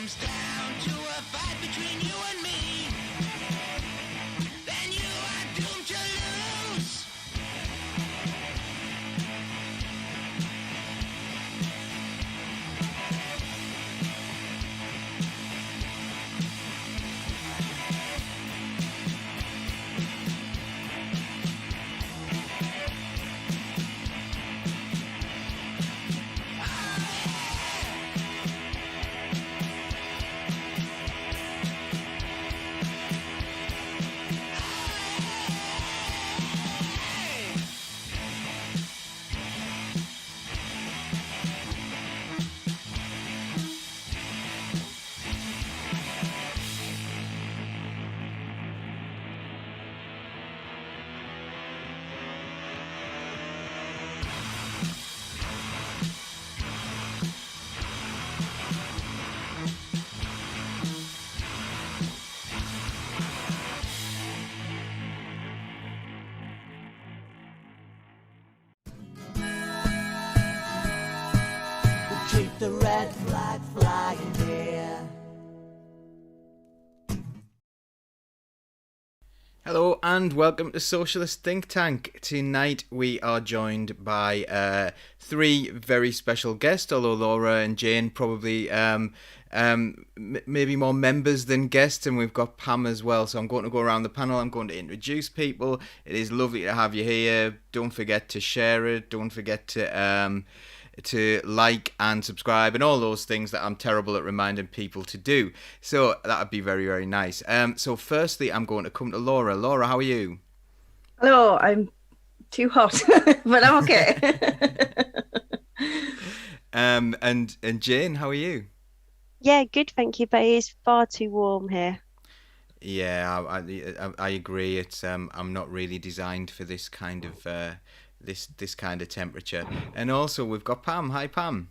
comes down to a fight between you and me, then you are doomed to lose. Keep the red flag flying here. Hello and welcome to Socialist Think Tank. Tonight we are joined by three very special guests, although Laura and Jane probably maybe more members than guests, and we've got Pam as well. So I'm going to go around the panel. I'm going to introduce people. It is lovely to have you here. Don't forget to share it. Don't forget to like and subscribe and all those things that I'm terrible at reminding people to do. So that would be very, very nice. So firstly, I'm going to come to Laura. Laura, how are you? Hello, I'm too hot, but I'm okay. And Jane, how are you? Yeah, good, thank you, but it is far too warm here. Yeah, I agree. It's I'm not really designed for this kind of this kind of temperature. And also we've got Pam. Hi, Pam.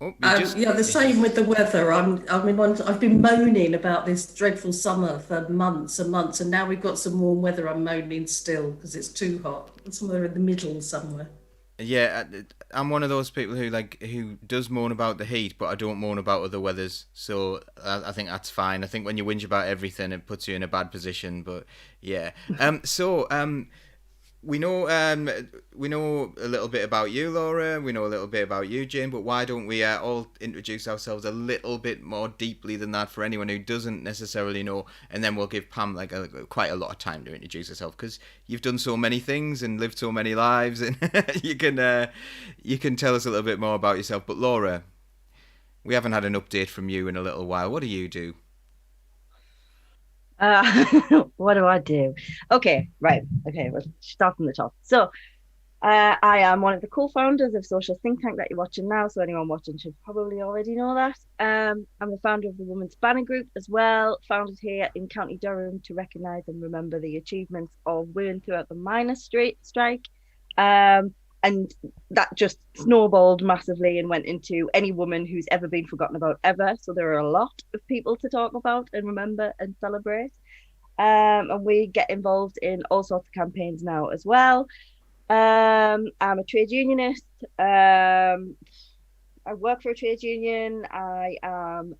Oh, yeah, the same with the weather. I've been moaning about this dreadful summer for months and months, and now we've got some warm weather. I'm moaning still because it's too hot. Somewhere in the middle somewhere. Yeah, I'm one of those people who does moan about the heat, but I don't moan about other weathers. So I think that's fine. I think when you whinge about everything, it puts you in a bad position. But yeah, we know a little bit about you, Laura. We know a little bit about you, Jane. But why don't we all introduce ourselves a little bit more deeply than that for anyone who doesn't necessarily know, and then we'll give Pam quite a lot of time to introduce herself, because you've done so many things and lived so many lives, and you can tell us a little bit more about yourself. But Laura, we haven't had an update from you in a little while. What do you do? What do I do? Okay, right. Okay, we'll start from the top. So, I am one of the co-founders of Socialist Think Tank that you're watching now. So anyone watching should probably already know that. I'm the founder of the Women's Banner Group as well, founded here in County Durham to recognise and remember the achievements of women throughout the miners' strike. And that just snowballed massively and went into any woman who's ever been forgotten about ever. So there are a lot of people to talk about and remember and celebrate. And we get involved in all sorts of campaigns now as well. I'm a trade unionist. I work for a trade union. I am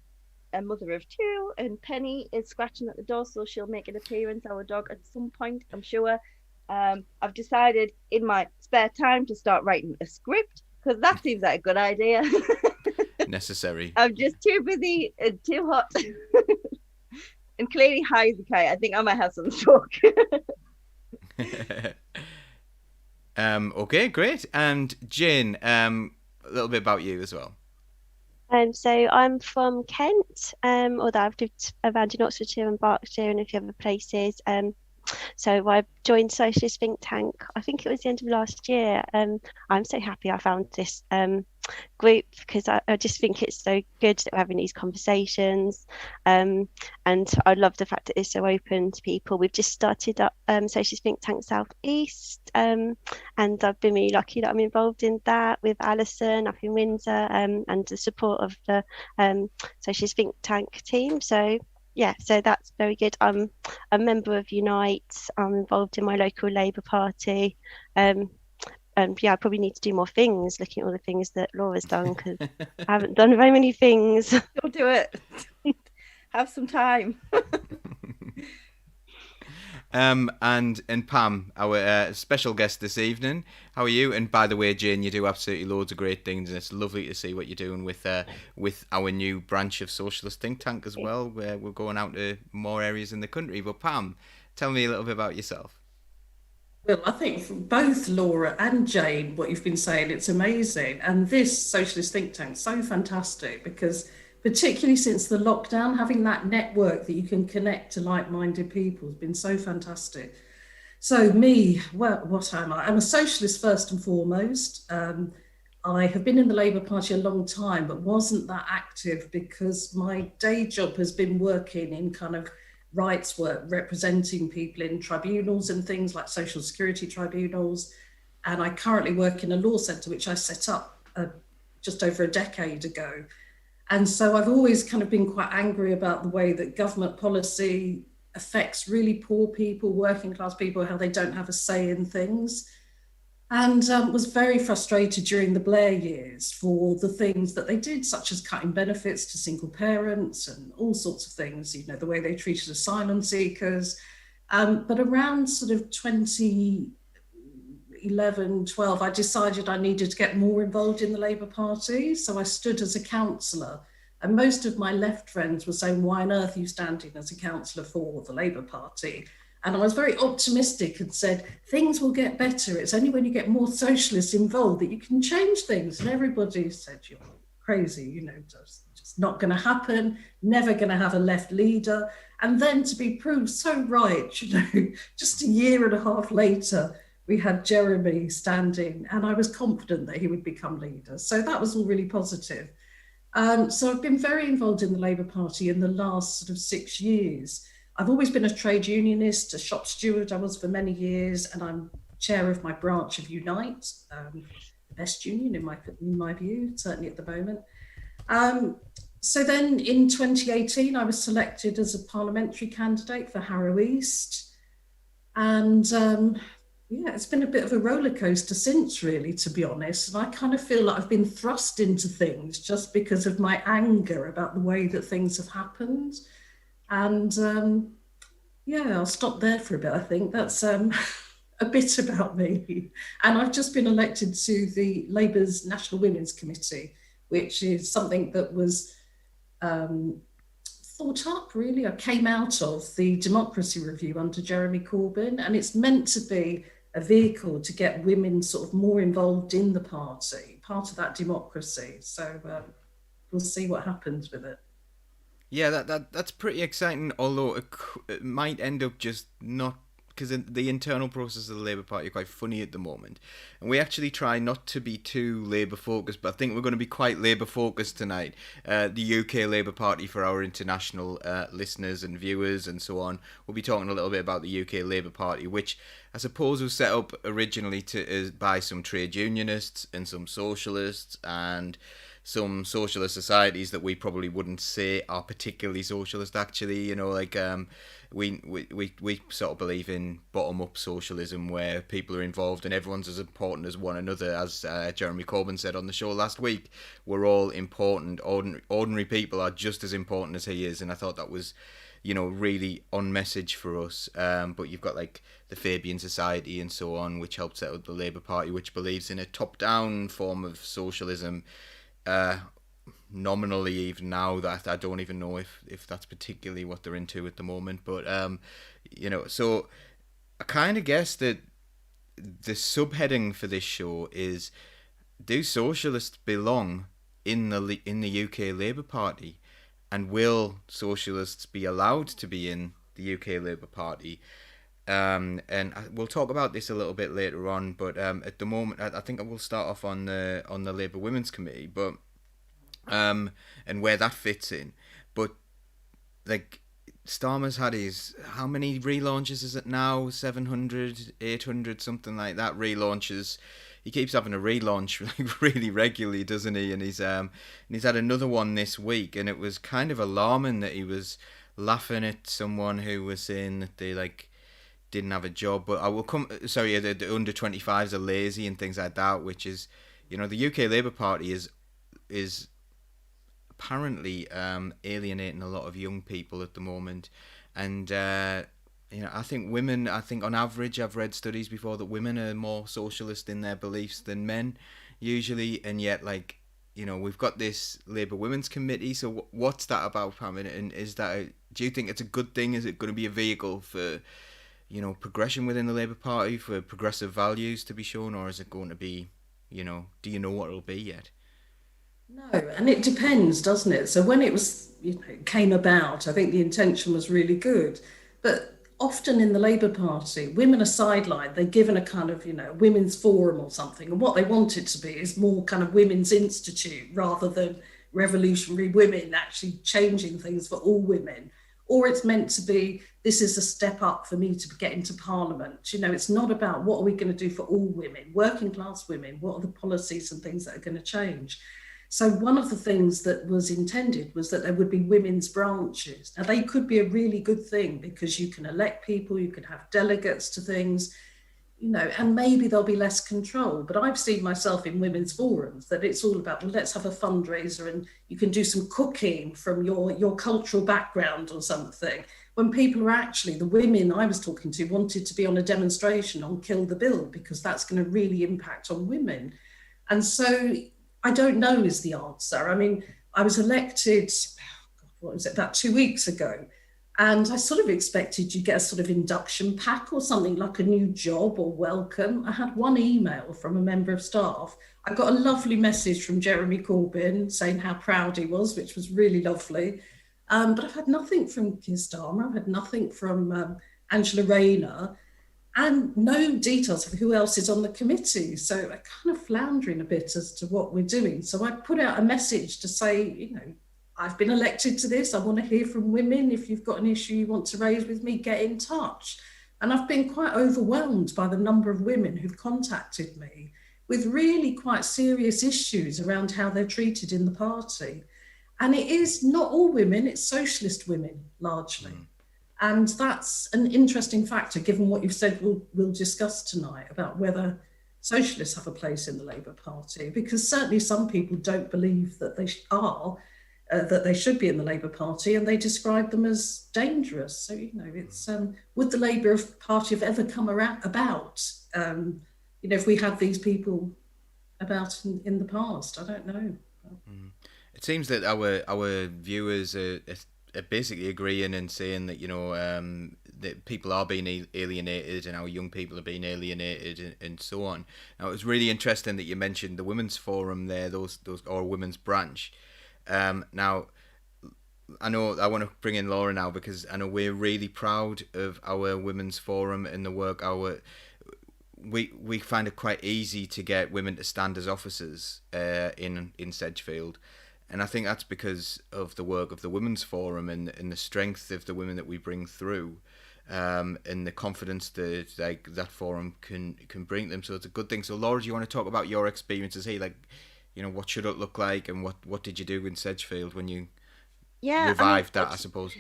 a mother of two, and Penny is scratching at the door, so she'll make an appearance, our dog, at some point, I'm sure. I've decided in my spare time to start writing a script, because that seems like a good idea. Necessary. I'm just too busy and too hot. And clearly high as a kite. I think I might have some stroke. Okay, great. And Jane, a little bit about you as well. So I'm from Kent, although I've lived around in Oxfordshire and Berkshire and a few other places. So I joined Socialist Think Tank, I think it was the end of last year. I'm so happy I found this group, because I just think it's so good that we're having these conversations. And I love the fact that it's so open to people. We've just started up Socialist Think Tank South East, and I've been really lucky that I'm involved in that with Alison up in Windsor, and the support of the Socialist Think Tank team. So yeah, so that's very good. I'm a member of Unite. I'm involved in my local Labour Party. And yeah, I probably need to do more things, looking at all the things that Laura's done, because I haven't done very many things. Don't do it. Have some time. And Pam, our special guest this evening. How are you? And by the way, Jane, you do absolutely loads of great things, and it's lovely to see what you're doing with our new branch of Socialist think tank as well, where we're going out to more areas in the country. But Pam, tell me a little bit about yourself. Well, I think from both Laura and Jane, what you've been saying, it's amazing. And this socialist think tank, so fantastic, because particularly since the lockdown, having that network that you can connect to like-minded people has been so fantastic. So me, well, what am I? I'm a socialist first and foremost. I have been in the Labour Party a long time, but wasn't that active because my day job has been working in kind of rights work, representing people in tribunals and things like social security tribunals. And I currently work in a law centre, which I set up just over a decade ago. And so I've always kind of been quite angry about the way that government policy affects really poor people, working class people, how they don't have a say in things. And was very frustrated during the Blair years for the things that they did, such as cutting benefits to single parents and all sorts of things, you know, the way they treated asylum seekers. But around sort of 2011, 12, I decided I needed to get more involved in the Labour Party. So I stood as a councillor. And most of my left friends were saying, why on earth are you standing as a councillor for the Labour Party? And I was very optimistic and said, things will get better. It's only when you get more socialists involved that you can change things. And everybody said, you're crazy, you know, just not going to happen, never going to have a left leader. And then to be proved so right, you know, just a year and a half later, we had Jeremy standing and I was confident that he would become leader. So that was all really positive. So I've been very involved in the Labour Party in the last sort of 6 years. I've always been a trade unionist, a shop steward I was for many years, and I'm chair of my branch of Unite, the best union in my view, certainly at the moment. So then in 2018, I was selected as a parliamentary candidate for Harrow East. And yeah, it's been a bit of a roller coaster since, really, to be honest. And I kind of feel like I've been thrust into things just because of my anger about the way that things have happened. And yeah, I'll stop there for a bit. I think that's a bit about me. And I've just been elected to the Labour's National Women's Committee, which is something that was thought up, really. I came out of the Democracy Review under Jeremy Corbyn, and it's meant to be a vehicle to get women sort of more involved in the party, part of that democracy. So we'll see what happens with it. Yeah, that's pretty exciting, although it might end up just not, because the internal process of the Labour Party are quite funny at the moment. And we actually try not to be too Labour-focused, but I think we're going to be quite Labour-focused tonight. The UK Labour Party, for our international listeners and viewers and so on, we'll be talking a little bit about the UK Labour Party, which I suppose was set up originally by some trade unionists and some socialists and some socialist societies that we probably wouldn't say are particularly socialist, actually. You know, like we sort of believe in bottom-up socialism where people are involved and everyone's as important as one another. As Jeremy Corbyn said on the show last week, we're all important. Ordinary people are just as important as he is, and I thought that was, you know, really on message for us. But you've got like the Fabian Society and so on, which helped set up the Labour Party, which believes in a top-down form of socialism. Nominally, even now, that I don't even know if that's particularly what they're into at the moment. But you know, so I kind of guess that the subheading for this show is: do socialists belong in the UK Labour Party, and will socialists be allowed to be in the UK Labour Party? And we'll talk about this a little bit later on, but at the moment, I think I will start off on the Labour Women's Committee, but and where that fits in. But like, Starmer's had his, how many relaunches is it now? 700, 800, something like that relaunches. He keeps having a relaunch like really regularly, doesn't he? And he's had another one this week, and it was kind of alarming that he was laughing at someone who was saying that they like didn't have a job. But I will come. Sorry, the under 25s are lazy and things like that, which is, the UK Labour Party is apparently alienating a lot of young people at the moment, and I think women. I think on average, I've read studies before that women are more socialist in their beliefs than men, usually, and yet we've got this Labour Women's Committee. So what's that about, Pam? And is that do you think it's a good thing? Is it going to be a vehicle for progression within the Labour Party, for progressive values to be shown, or is it going to be, do you know what it'll be yet? No, and it depends, doesn't it? So when it came about, I think the intention was really good, but often in the Labour Party, women are sidelined. They're given a kind of, women's forum or something, and what they want it to be is more kind of women's institute rather than revolutionary women actually changing things for all women. Or it's meant to be, this is a step up for me to get into Parliament. It's not about what are we going to do for all women, working class women, what are the policies and things that are going to change. So one of the things that was intended was that there would be women's branches. Now they could be a really good thing because you can elect people, you can have delegates to things, and maybe there'll be less control. But I've seen myself in women's forums that it's all about, well, let's have a fundraiser and you can do some cooking from your cultural background or something. When people are actually, the women I was talking to wanted to be on a demonstration on Kill the Bill because that's going to really impact on women. And so I don't know is the answer. I mean, I was elected, about 2 weeks ago, and I sort of expected you get a sort of induction pack or something like a new job or welcome. I had one email from a member of staff. I got a lovely message from Jeremy Corbyn saying how proud he was, which was really lovely. But I've had nothing from Keir Starmer. I've had nothing from Angela Rayner. And no details of who else is on the committee. So I'm kind of floundering a bit as to what we're doing. So I put out a message to say, I've been elected to this. I want to hear from women. If you've got an issue you want to raise with me, get in touch. And I've been quite overwhelmed by the number of women who've contacted me with really quite serious issues around how they're treated in the party. And it is not all women, it's socialist women largely. And that's an interesting factor, given what you've said we'll discuss tonight about whether socialists have a place in the Labour Party, because certainly some people don't believe that they that they should be in the Labour Party, and they describe them as dangerous. So, it's would the Labour Party have ever come about, if we had these people about in the past? I don't know. It seems that our viewers are basically agreeing and saying that that people are being alienated and our young people are being alienated and so on. Now, it was really interesting that you mentioned the women's forum there, those or women's branch. Now, I know I want to bring in Laura now because I know we're really proud of our women's forum and the work we find it quite easy to get women to stand as officers in Sedgefield. And I think that's because of the work of the Women's Forum and the strength of the women that we bring through, and the confidence that that forum can bring them. So it's a good thing. So Laura, do you want to talk about your experiences here? What should it look like, and what did you do in Sedgefield when you revived that? I suppose.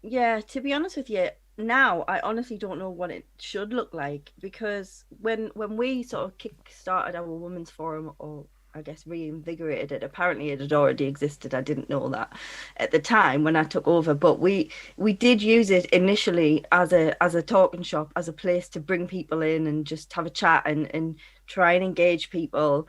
Yeah, to be honest with you, now I honestly don't know what it should look like, because when we sort of kick-started our Women's Forum, or I guess reinvigorated it. Apparently it had already existed. I didn't know that at the time when I took over, but we did use it initially as a talking shop, as a place to bring people in and just have a chat and try and engage people.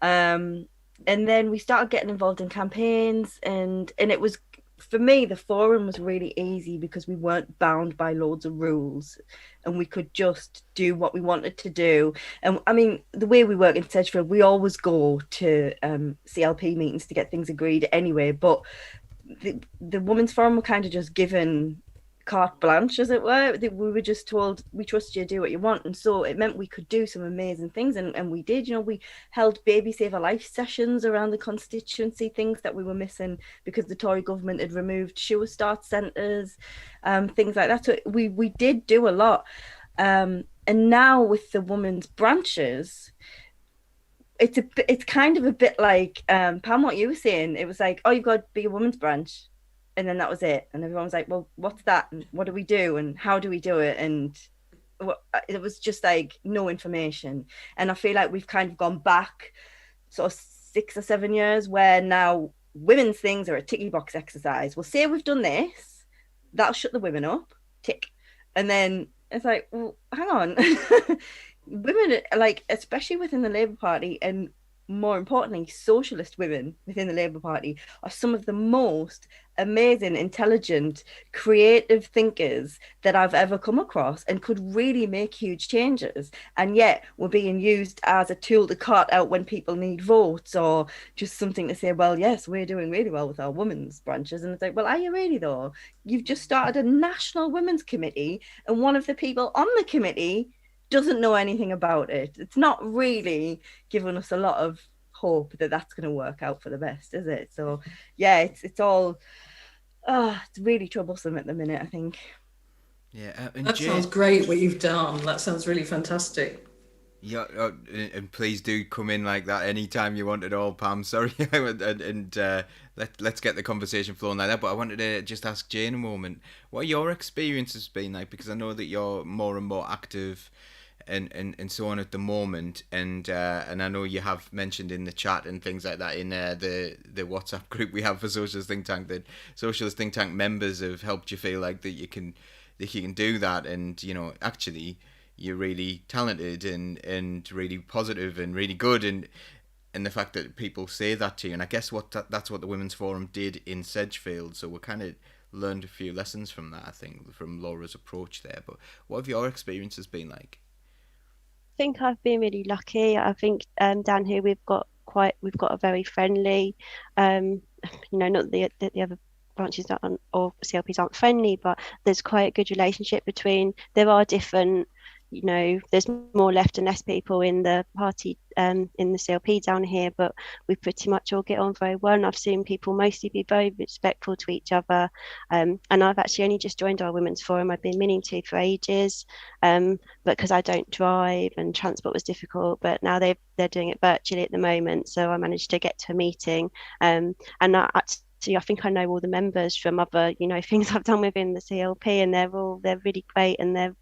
And then we started getting involved in campaigns, and it was, for me, the forum was really easy because we weren't bound by loads of rules and we could just do what we wanted to do. And I mean, the way we work in Sedgefield, we always go to CLP meetings to get things agreed anyway, but the Women's Forum were kind of just given carte blanche, as it were. We were just told, we trust you, do what you want. And so it meant we could do some amazing things, and we did. We held Baby Save a Life sessions around the constituency, things that we were missing because the Tory government had removed Sure Start centres, things like that. So we did do a lot. And now with the women's branches, it's kind of a bit like Pam, what you were saying. It was like, oh, you've got to be a women's branch. And then that was it. And everyone was like, well, what's that? And what do we do? And how do we do it? And it was just like no information. And I feel like we've kind of gone back sort of 6 or 7 years where now women's things are a ticky box exercise. We'll say we've done this, that'll shut the women up, tick. And then it's like, well, hang on. Women, like, especially within the Labour Party, and more importantly, socialist women within the Labour Party, are some of the most amazing, intelligent, creative thinkers that I've ever come across, and could really make huge changes. And yet we're being used as a tool to cart out when people need votes, or just something to say, well, yes, we're doing really well with our women's branches. And it's like, well, are you really though? You've just started a national women's committee, and one of the people on the committee doesn't know anything about it. It's not really giving us a lot of hope that that's going to work out for the best, is it? So yeah, it's all it's really troublesome at the minute, I think. Yeah, that sounds great what you've done. That sounds really fantastic. Yeah, and please do come in like that anytime you want at all, Pam. Sorry, and let's get the conversation flowing like that. But I wanted to just ask Jane a moment. What are your experiences been like? Because I know that you're more and more active and so on at the moment, and I know you have mentioned in the chat and things like that in the WhatsApp group we have for Socialist Think Tank, that Socialist Think Tank members have helped you feel like that you can do that, and you know, actually you're really talented and really positive and really good, and the fact that people say that to you. And I guess that's what the Women's Forum did in Sedgefield, so we kind of learned a few lessons from that, I think, from Laura's approach there. But what have your experiences been like? I think I've been really lucky. I think down here we've got a very friendly, not the other branches or CLPs aren't friendly, but there's quite a good relationship between. There are different, there's more left and less people in the party, in the CLP down here, but we pretty much all get on very well. And I've seen people mostly be very respectful to each other. And I've actually only just joined our Women's Forum. I've been meaning to for ages, but because I don't drive and transport was difficult. But now they're doing it virtually at the moment, so I managed to get to a meeting. And I think I know all the members from other, things I've done within the CLP, and they're really great, and they're,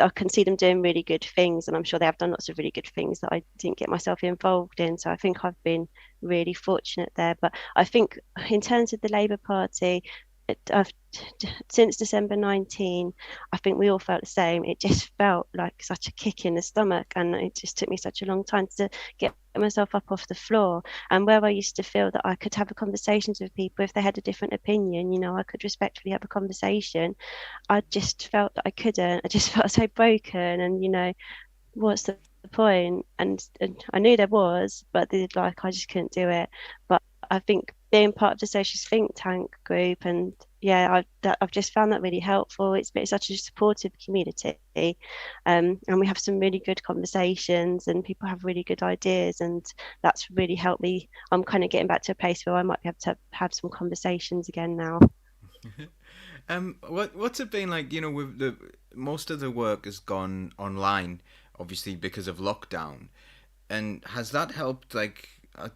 I can see them doing really good things, and I'm sure they have done lots of really good things that I didn't get myself involved in. So I think I've been really fortunate there. But I think in terms of the Labour Party, since December 19, I think we all felt the same. It just felt like such a kick in the stomach, and it just took me such a long time to get myself up off the floor. And where I used to feel that I could have conversations with people if they had a different opinion, I could respectfully have a conversation, I just felt that I couldn't. I just felt so broken, and what's the point? And I knew there was, but I just couldn't do it. But I think being part of the Socialist Think Tank group, and I've just found that really helpful. It's been such a supportive community, and we have some really good conversations, and people have really good ideas, and that's really helped me. I'm kind of getting back to a place where I might be able to have some conversations again now. What's it been like? With most of the work has gone online, obviously because of lockdown, and has that helped?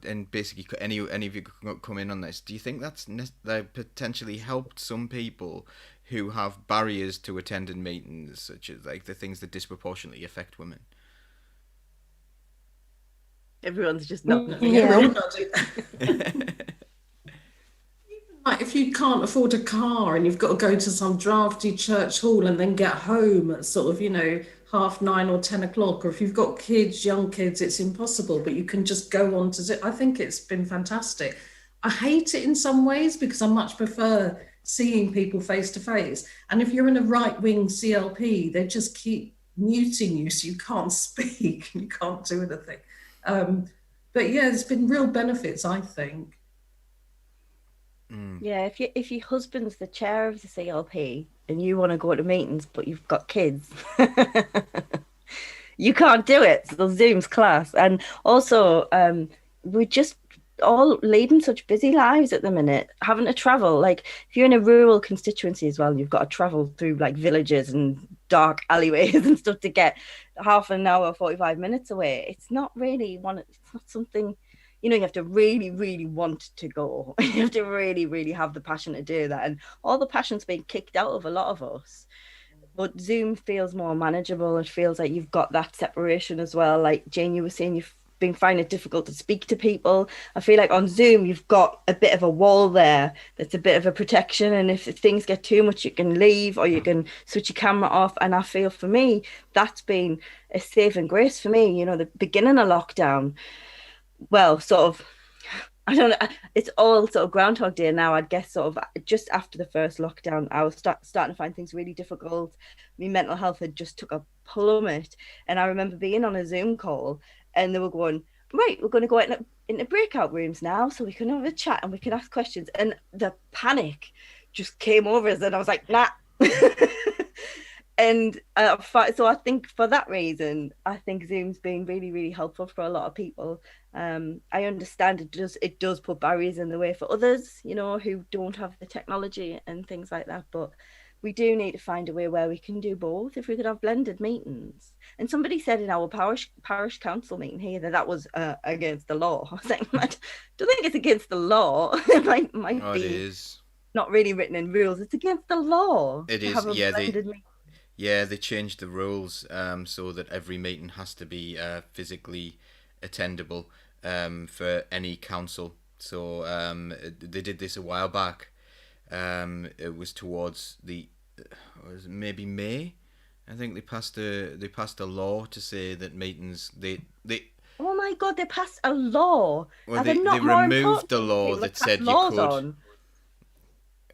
And basically, any of you could come in on this. Do you think that's potentially helped some people who have barriers to attending meetings, such as the things that disproportionately affect women? Everyone's just not. Yeah. Like if you can't afford a car and you've got to go to some drafty church hall and then get home at sort of 9:30 or 10 o'clock, or if you've got kids, young kids, it's impossible, but you can just go on to it. I think it's been fantastic. I hate it in some ways because I much prefer seeing people face to face. And if you're in a right-wing CLP, they just keep muting you so you can't speak and you can't do anything. But yeah, there's been real benefits, I think. Yeah, if your husband's the chair of the CLP and you want to go to meetings but you've got kids, you can't do it. So Zoom's class. And also, we're just all leading such busy lives at the minute, having to travel. Like if you're in a rural constituency as well, you've got to travel through villages and dark alleyways and stuff to get half an hour, 45 minutes away. It's not something. You have to really, really want to go. You have to really, really have the passion to do that. And all the passion's been kicked out of a lot of us. But Zoom feels more manageable. It feels like you've got that separation as well. Like Jane, you were saying, you've been finding it difficult to speak to people. I feel like on Zoom, you've got a bit of a wall there that's a bit of a protection. And if things get too much, you can leave or you can switch your camera off. And I feel for me, that's been a saving grace for me. You know, the beginning of lockdown, well, sort of, I don't know. It's all sort of Groundhog Day now. I'd guess sort of just after the first lockdown, I was starting to find things really difficult. My mental health had just took a plummet, and I remember being on a Zoom call, and they were going, "Right, we're going to go into breakout rooms now, so we can have a chat and we can ask questions." And the panic just came over us, and I was like, "Nah." And so I think for that reason, I think Zoom's been really, really helpful for a lot of people. I understand it does put barriers in the way for others, you know, who don't have the technology and things like that. But we do need to find a way where we can do both. If we could have blended meetings. And somebody said in our parish council meeting here that was against the law. I was like, I don't think it's against the law. It might Oh, be. it is. Not really written in rules. It's against the law. It to is, have a yeah. blended meeting. They changed the rules so that every meeting has to be physically attendable for any council. So they did this a while back. It was towards maybe May. I think they passed a law to say that meetings they Oh my God! They passed a law. well Are they, there not they more removed the important law people to that pass said you laws could. on?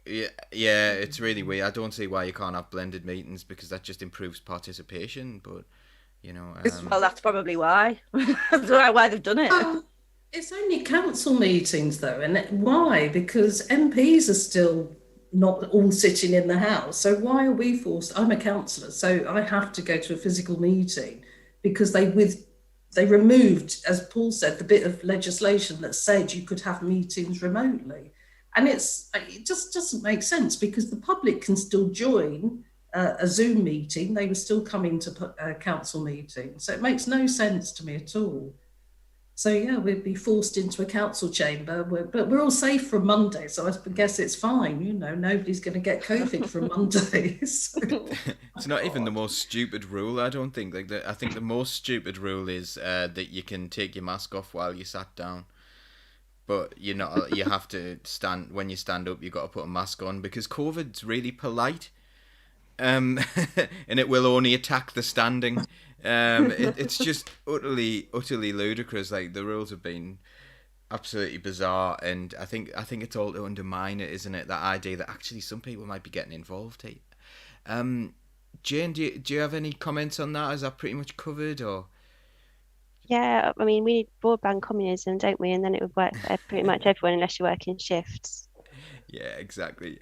Yeah, it's really weird. I don't see why you can't have blended meetings because that just improves participation. But you know, Well, that's probably why. That's why they've done it. Well, it's only council meetings though, and why? Because MPs are still not all sitting in the house. So why are we forced? I'm a councillor, so I have to go to a physical meeting because they removed, as Paul said, the bit of legislation that said you could have meetings remotely. And it just doesn't make sense because the public can still join a Zoom meeting. They were still coming to a council meeting. So it makes no sense to me at all. So yeah, we'd be forced into a council chamber, but we're all safe from Monday. So I guess it's fine. You know, nobody's going to get COVID from Monday. So, it's not even the most stupid rule. I don't think. I think the most stupid rule is that you can take your mask off while you sat down. But you have to stand when you stand up. You've got to put a mask on because COVID's really polite, and it will only attack the standing. It's just utterly ludicrous. Like the rules have been absolutely bizarre, and I think it's all to undermine it, isn't it? That idea that actually some people might be getting involved here. Jane, do you have any comments on that? Is that pretty much covered or? Yeah, I mean, we need broadband communism, don't we? And then it would work for pretty much everyone unless you work in shifts. Yeah, exactly.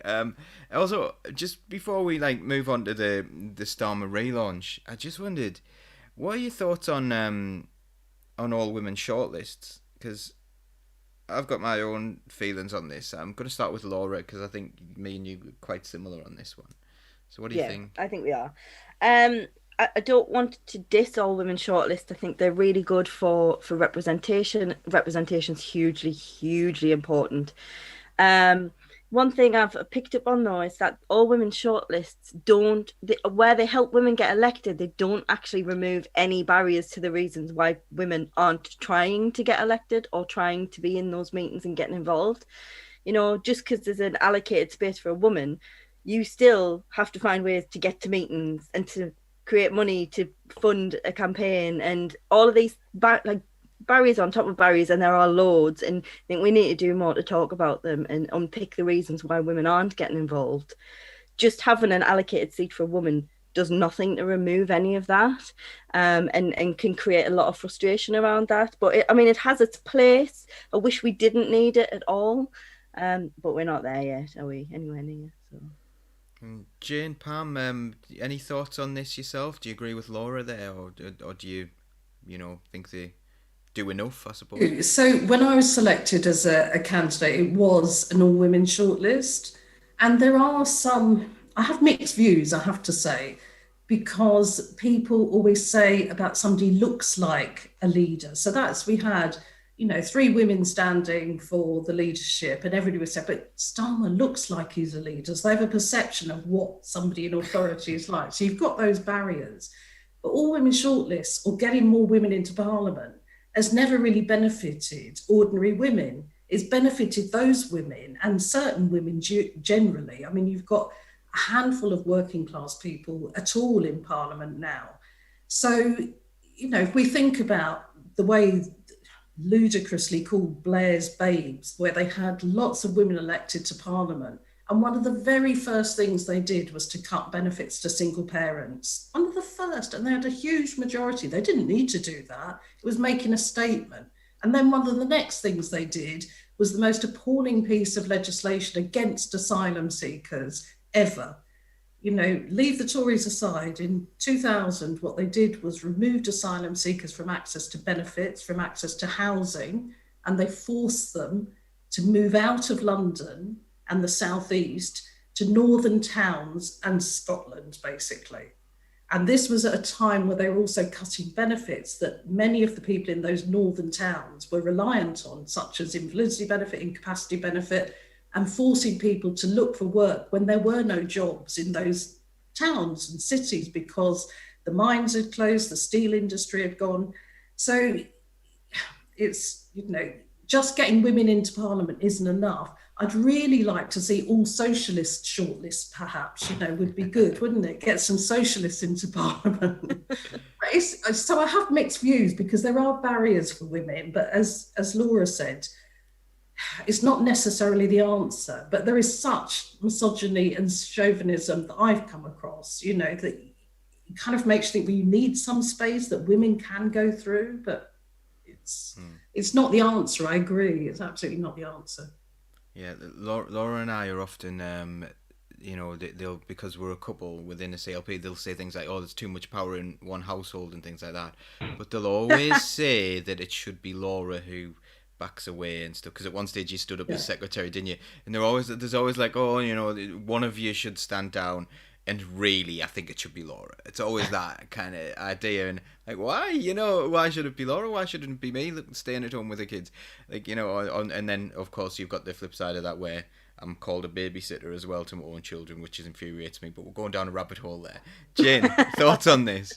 Also, just before we move on to the Starmer relaunch, I just wondered, what are your thoughts on all women shortlists? Because I've got my own feelings on this. I'm going to start with Laura because I think me and you are quite similar on this one. So what do you think? I think we are. I don't want to diss all women shortlists. I think they're really good for representation. Representation's hugely important. One thing I've picked up on though is that all women shortlists where they help women get elected, they don't actually remove any barriers to the reasons why women aren't trying to get elected or trying to be in those meetings and getting involved. You know, just because there's an allocated space for a woman, you still have to find ways to get to meetings and to create money to fund a campaign and all of these barriers on top of barriers, and there are loads, and I think we need to do more to talk about them and unpick the reasons why women aren't getting involved. Just having an allocated seat for a woman does nothing to remove any of that, and can create a lot of frustration around that. But it has its place. I wish we didn't need it at all, but we're not there yet, are we? Anywhere near. So. Jane, Pam, any thoughts on this yourself? Do you agree with Laura there, or do you think they do enough, I suppose? So when I was selected as a candidate, it was an all-women shortlist. And there are I have mixed views, I have to say, because people always say about somebody looks like a leader. So we had, 3 women standing for the leadership, and everybody would say, but Starmer looks like he's a leader. So they have a perception of what somebody in authority is like. So you've got those barriers. But all women shortlists or getting more women into Parliament has never really benefited ordinary women. It's benefited those women and certain women generally. I mean, you've got a handful of working class people at all in Parliament now. So, if we think about the way ludicrously called Blair's Babes, where they had lots of women elected to Parliament, and one of the very first things they did was to cut benefits to single parents. One of the first, and they had a huge majority. They didn't need to do that. It was making a statement. And then one of the next things they did was the most appalling piece of legislation against asylum seekers ever. Leave the Tories aside. In 2000, what they did was removed asylum seekers from access to benefits, from access to housing, and they forced them to move out of London and the southeast to northern towns and Scotland, basically. And this was at a time where they were also cutting benefits that many of the people in those northern towns were reliant on, such as invalidity benefit, incapacity benefit, and forcing people to look for work when there were no jobs in those towns and cities because the mines had closed, the steel industry had gone. So it's, just getting women into Parliament isn't enough. I'd really like to see all socialist shortlists, perhaps, would be good, wouldn't it? Get some socialists into Parliament. So I have mixed views because there are barriers for women, but as Laura said, it's not necessarily the answer, but there is such misogyny and chauvinism that I've come across, that it kind of makes you think, well, you need some space that women can go through, but it's not the answer. I agree. It's absolutely not the answer. Yeah, Laura and I are often, they'll, because we're a couple within a CLP, they'll say things like, oh, there's too much power in one household and things like that. But they'll always say that it should be Laura who backs away and stuff, because at one stage you stood up as secretary, didn't you? And there's always like, oh, one of you should stand down, and really I think it should be Laura. It's always that kind of idea, and like, why why should it be Laura, why shouldn't it be me staying at home with the kids, and then of course you've got the flip side of that where I'm called a babysitter as well to my own children, which infuriates me, but we're going down a rabbit hole there. Jane, thoughts on this?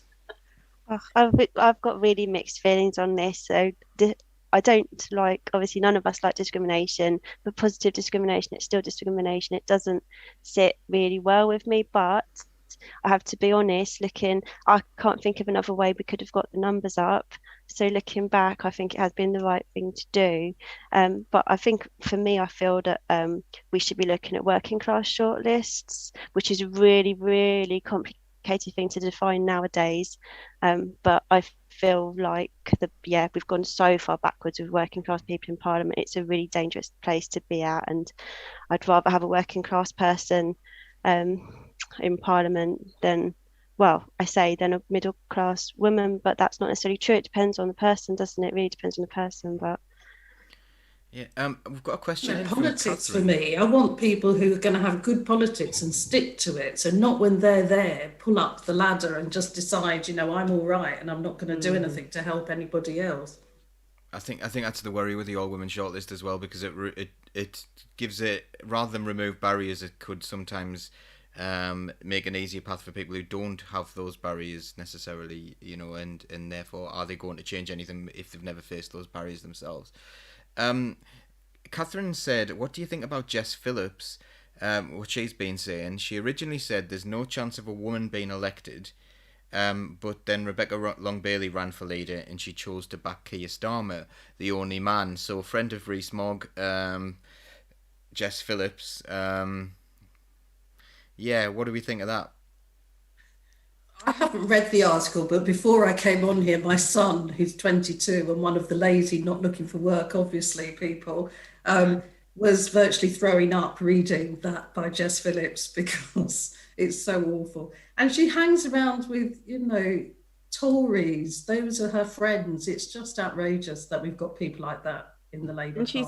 I've got really mixed feelings on this. So I don't obviously none of us like discrimination, but positive discrimination, it's still discrimination. It doesn't sit really well with me, but I have to be honest, I can't think of another way we could have got the numbers up. So looking back, I think it has been the right thing to do. But I think for me, I feel that we should be looking at working class shortlists, which is a really, really complicated thing to define nowadays. But I feel like we've gone so far backwards with working class people in Parliament. It's a really dangerous place to be at, and I'd rather have a working class person in Parliament than a middle class woman, but that's not necessarily true. It depends on the person, doesn't it? It really depends on the person. But we've got a question. Politics for me, I want people who are going to have good politics and stick to it. So not when they're there, pull up the ladder and just decide, I'm all right and I'm not going to do anything to help anybody else. I think that's the worry with the all-women shortlist as well, because it gives it, rather than remove barriers, it could sometimes make an easier path for people who don't have those barriers necessarily, and therefore are they going to change anything if they've never faced those barriers themselves? Catherine said, what do you think about Jess Phillips, what she's been saying? She originally said there's no chance of a woman being elected, but then Rebecca Long-Bailey ran for leader and she chose to back Keir Starmer, the only man. So a friend of Rees-Mogg, Jess Phillips, what do we think of that? I haven't read the article, but before I came on here, my son, who's 22 and one of the lazy, not looking for work, obviously, people, was virtually throwing up reading that by Jess Phillips because it's so awful. And she hangs around with, Tories. Those are her friends. It's just outrageous that we've got people like that in the Labour Party.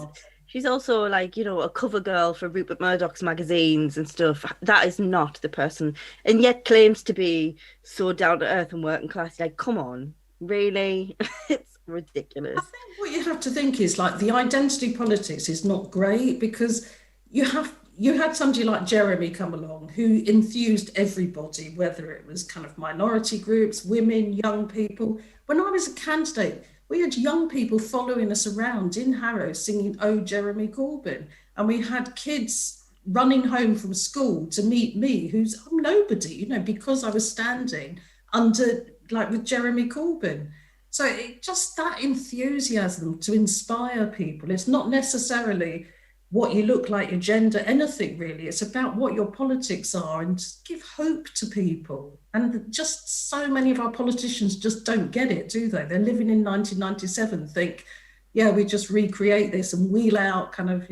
She's also a cover girl for Rupert Murdoch's magazines and stuff. That is not the person, and yet claims to be so down to earth and working class. Like, come on, really? It's ridiculous. I think what you have to think is like the identity politics is not great because you had somebody like Jeremy come along who enthused everybody, whether it was kind of minority groups, women, young people. When I was a candidate, we had young people following us around in Harrow singing "Oh Jeremy Corbyn," and we had kids running home from school to meet me, I'm nobody, because I was standing under like with Jeremy Corbyn. So it just that enthusiasm to inspire people. It's not necessarily what you look like, your gender, anything really. It's about what your politics are and just give hope to people. And just so many of our politicians just don't get it, do they? They're living in 1997, think, yeah, we just recreate this and wheel out kind of,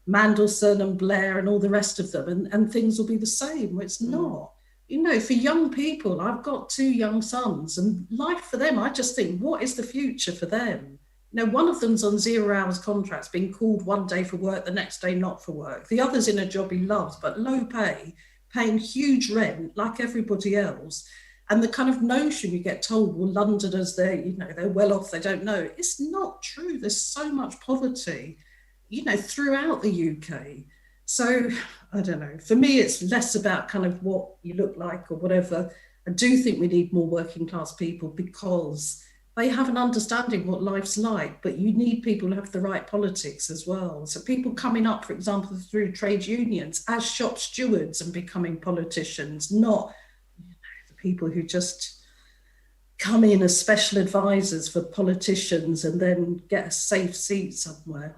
Mandelson and Blair and all the rest of them, and things will be the same. It's not. For young people, I've got 2 young sons, and life for them, I just think, what is the future for them? One of them's on 0 hours contracts, being called one day for work, the next day not for work. The other's in a job he loves, but low pay, paying huge rent like everybody else. And the kind of notion you get told, well, Londoners, they're well off, they don't know. It's not true. There's so much poverty, throughout the UK. So I don't know. For me, it's less about kind of what you look like or whatever. I do think we need more working class people because they have an understanding what life's like, but you need people who have the right politics as well. So people coming up, for example, through trade unions as shop stewards and becoming politicians, not the people who just come in as special advisors for politicians and then get a safe seat somewhere.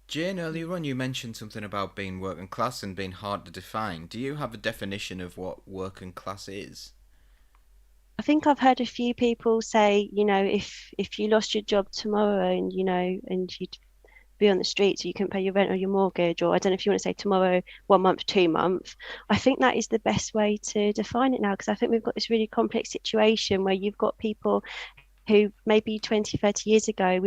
Jane, earlier on you mentioned something about being working class and being hard to define. Do you have a definition of what working class is? I think I've heard a few people say, if you lost your job tomorrow and you'd be on the streets, so you couldn't pay your rent or your mortgage, or I don't know if you want to say tomorrow, 1 month, 2 months. I think that is the best way to define it now, because I think we've got this really complex situation where you've got people who maybe 20, 30 years ago,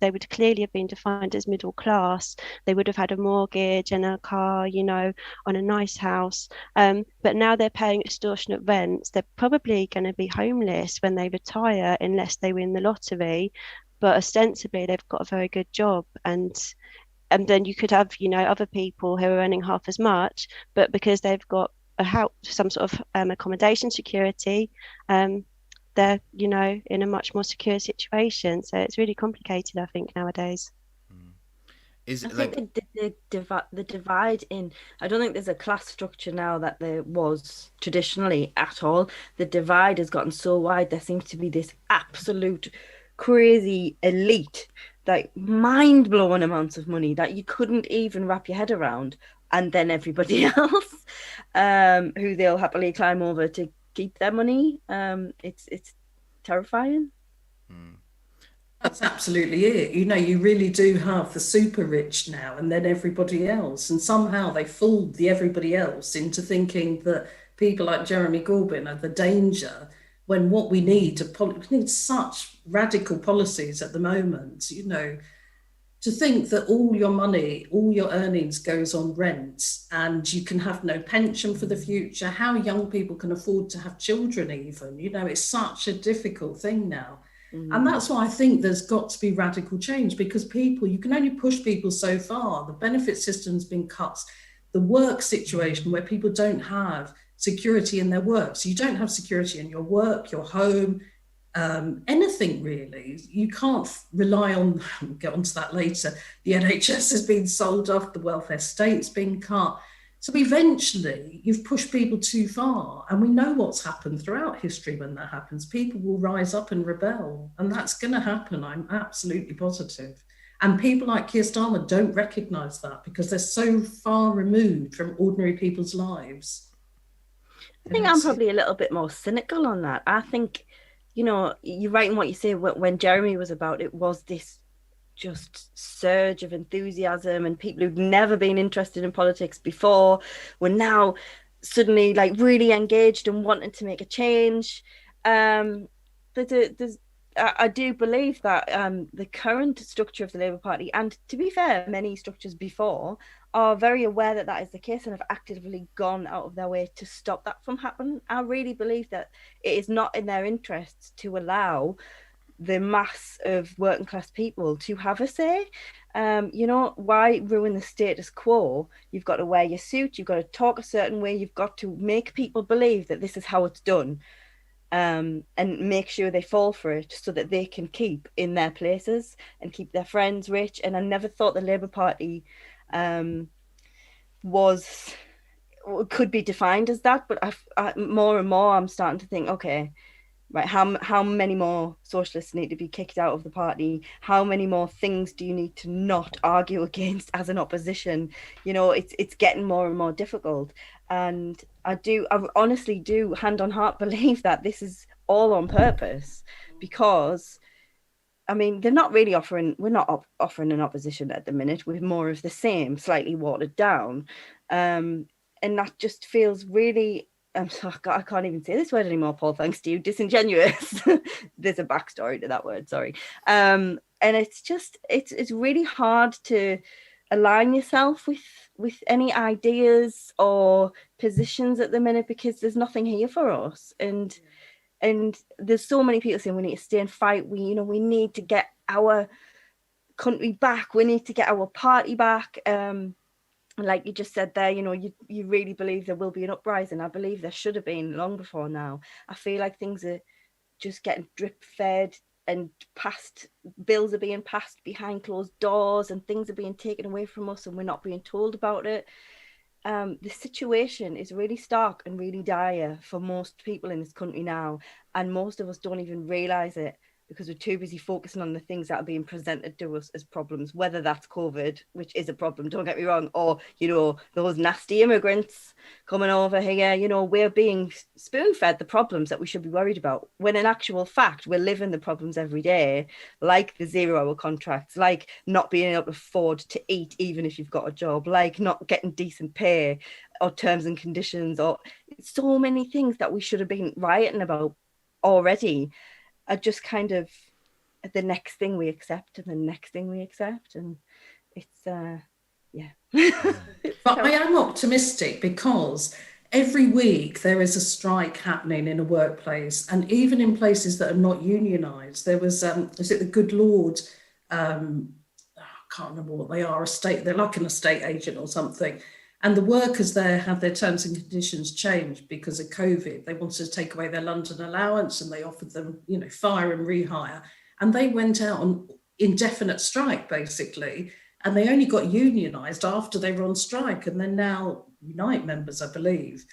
they would clearly have been defined as middle class. They would have had a mortgage and a car, on a nice house. But now they're paying extortionate rents. They're probably going to be homeless when they retire unless they win the lottery. But ostensibly, they've got a very good job. And then you could have, other people who are earning half as much, but because they've got a house, some sort of accommodation security, they're in a much more secure situation. So it's really complicated, I think, nowadays. I think the divide in, I don't think there's a class structure now that there was traditionally at all. The divide has gotten so wide, there seems to be this absolute crazy elite, like mind-blowing amounts of money that you couldn't even wrap your head around, and then everybody else who they'll happily climb over to keep their money. It's terrifying. That's absolutely it. You really do have the super rich now and then everybody else, and somehow they fooled the everybody else into thinking that people like Jeremy Corbyn are the danger, when what we need we need such radical policies at the moment, to think that all your money, all your earnings goes on rent and you can have no pension for the future, how young people can afford to have children even, it's such a difficult thing now. And that's why I think there's got to be radical change, because you can only push people so far. The benefit system's been cut. The work situation where people don't have security in their work. So you don't have security in your work, your home, anything really. You can't rely on, we'll get onto that later, the NHS has been sold off, the welfare state's been cut. So eventually you've pushed people too far, and we know what's happened throughout history when that happens. People will rise up and rebel, and that's going to happen, I'm absolutely positive. And people like Keir Starmer don't recognise that because they're so far removed from ordinary people's lives. I think I'm probably a little bit more cynical on that. I think, you're right in what you say. When Jeremy was about, it was this just surge of enthusiasm, and people who'd never been interested in politics before were now suddenly like really engaged and wanting to make a change. I do believe that the current structure of the Labour Party, and to be fair, many structures before, are very aware that that is the case and have actively gone out of their way to stop that from happening. I really believe that it is not in their interests to allow the mass of working class people to have a say. You know, why ruin the status quo? You've got to wear your suit, you've got to talk a certain way, you've got to make people believe that this is how it's done, and make sure they fall for it so that they can keep in their places and keep their friends rich. And I never thought the Labour Party was could be defined as that, but more and more I'm starting to think, okay, right, how many more socialists need to be kicked out of the party? How many more things do you need to not argue against as an opposition? You know, it's getting more and more difficult. And I honestly do, hand on heart, believe that this is all on purpose, because I mean, they're not really we're not offering an opposition at the minute. We're more of the same, slightly watered down. And that just feels really, I can't even say this word anymore, Paul, thanks to you, disingenuous. There's a backstory to that word, sorry. And it's just, it's really hard to align yourself with any ideas or positions at the minute, because there's nothing here for us. And there's so many people saying we need to stay and fight. We need to get our country back. We need to get our party back. Like you just said there, you really believe there will be an uprising. I believe there should have been long before now. I feel like things are just getting drip fed and bills are being passed behind closed doors, and things are being taken away from us and we're not being told about it. The situation is really stark and really dire for most people in this country now, and most of us don't even realise it because we're too busy focusing on the things that are being presented to us as problems, whether that's COVID, which is a problem, don't get me wrong, or, those nasty immigrants coming over here. We're being spoon-fed the problems that we should be worried about, when in actual fact, we're living the problems every day, like the 0-hour contracts, like not being able to afford to eat even if you've got a job, like not getting decent pay or terms and conditions, or so many things that we should have been rioting about already are just kind of the next thing we accept and the next thing we accept. And it's But I am optimistic because every week there is a strike happening in a workplace, and even in places that are not unionised. There was is it the Good Lord, I can't remember what they are, they're like an estate agent or something, and the workers there had their terms and conditions changed because of COVID. They wanted to take away their London allowance, and they offered them, fire and rehire. And they went out on indefinite strike, basically. And they only got unionised after they were on strike. And they're now Unite members, I believe.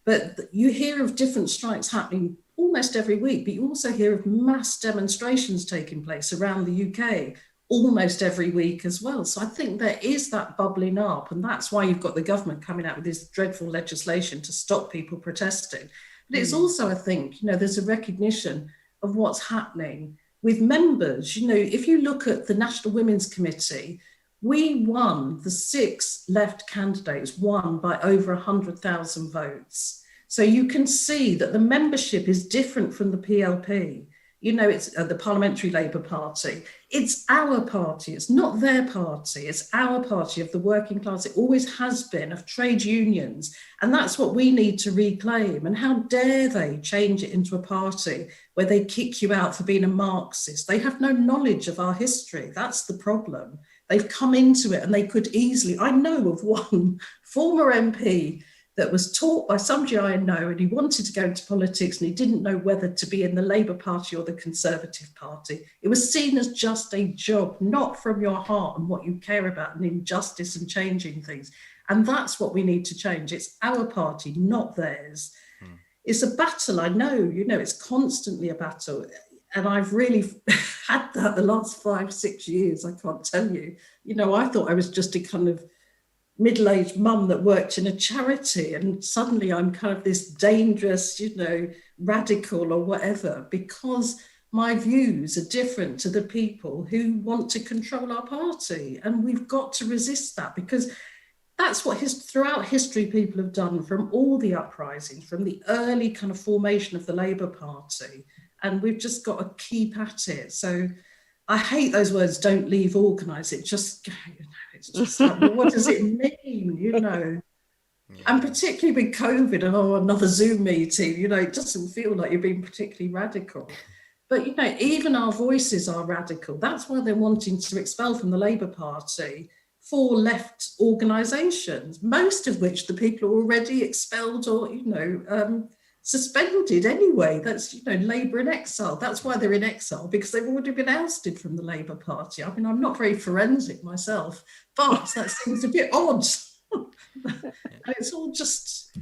But you hear of different strikes happening almost every week, but you also hear of mass demonstrations taking place around the UK almost every week as well. So I think there is that bubbling up, and that's why you've got the government coming out with this dreadful legislation to stop people protesting. But it's also, I think, there's a recognition of what's happening with members. If you look at the National Women's Committee, we won, the 6 left candidates won by over 100,000 votes. So you can see that the membership is different from the PLP. It's the Parliamentary Labour Party. It's our party. It's not their party. It's our party of the working class. It always has been, of trade unions. And that's what we need to reclaim. And how dare they change it into a party where they kick you out for being a Marxist? They have no knowledge of our history. That's the problem. They've come into it and they could easily, I know of one former MP that was taught by somebody I know, and he wanted to go into politics and he didn't know whether to be in the Labour Party or the Conservative Party. It was seen as just a job, not from your heart and what you care about and injustice and changing things. And that's what we need to change. It's our party, not theirs. It's a battle, I know, it's constantly a battle. And I've really had that the last 5-6 years, I can't tell you. I thought I was just a kind of middle-aged mum that worked in a charity, and suddenly I'm kind of this dangerous, radical or whatever, because my views are different to the people who want to control our party. And we've got to resist that, because that's what throughout history people have done, from all the uprisings, from the early kind of formation of the Labour Party. And we've just got to keep at it. So I hate those words, don't leave organised. It's just like, well, what does it mean, Yeah. And particularly with COVID, another Zoom meeting, it doesn't feel like you're being particularly radical. But, you know, even our voices are radical. That's why they're wanting to expel from the Labour Party 4 left organisations, most of which the people are already expelled or, you know, suspended anyway. That's, you know, Labour in exile. That's why they're in exile, because they've already been ousted from the Labour Party. I mean, I'm not very forensic myself, but that seems a bit odd. It's all just,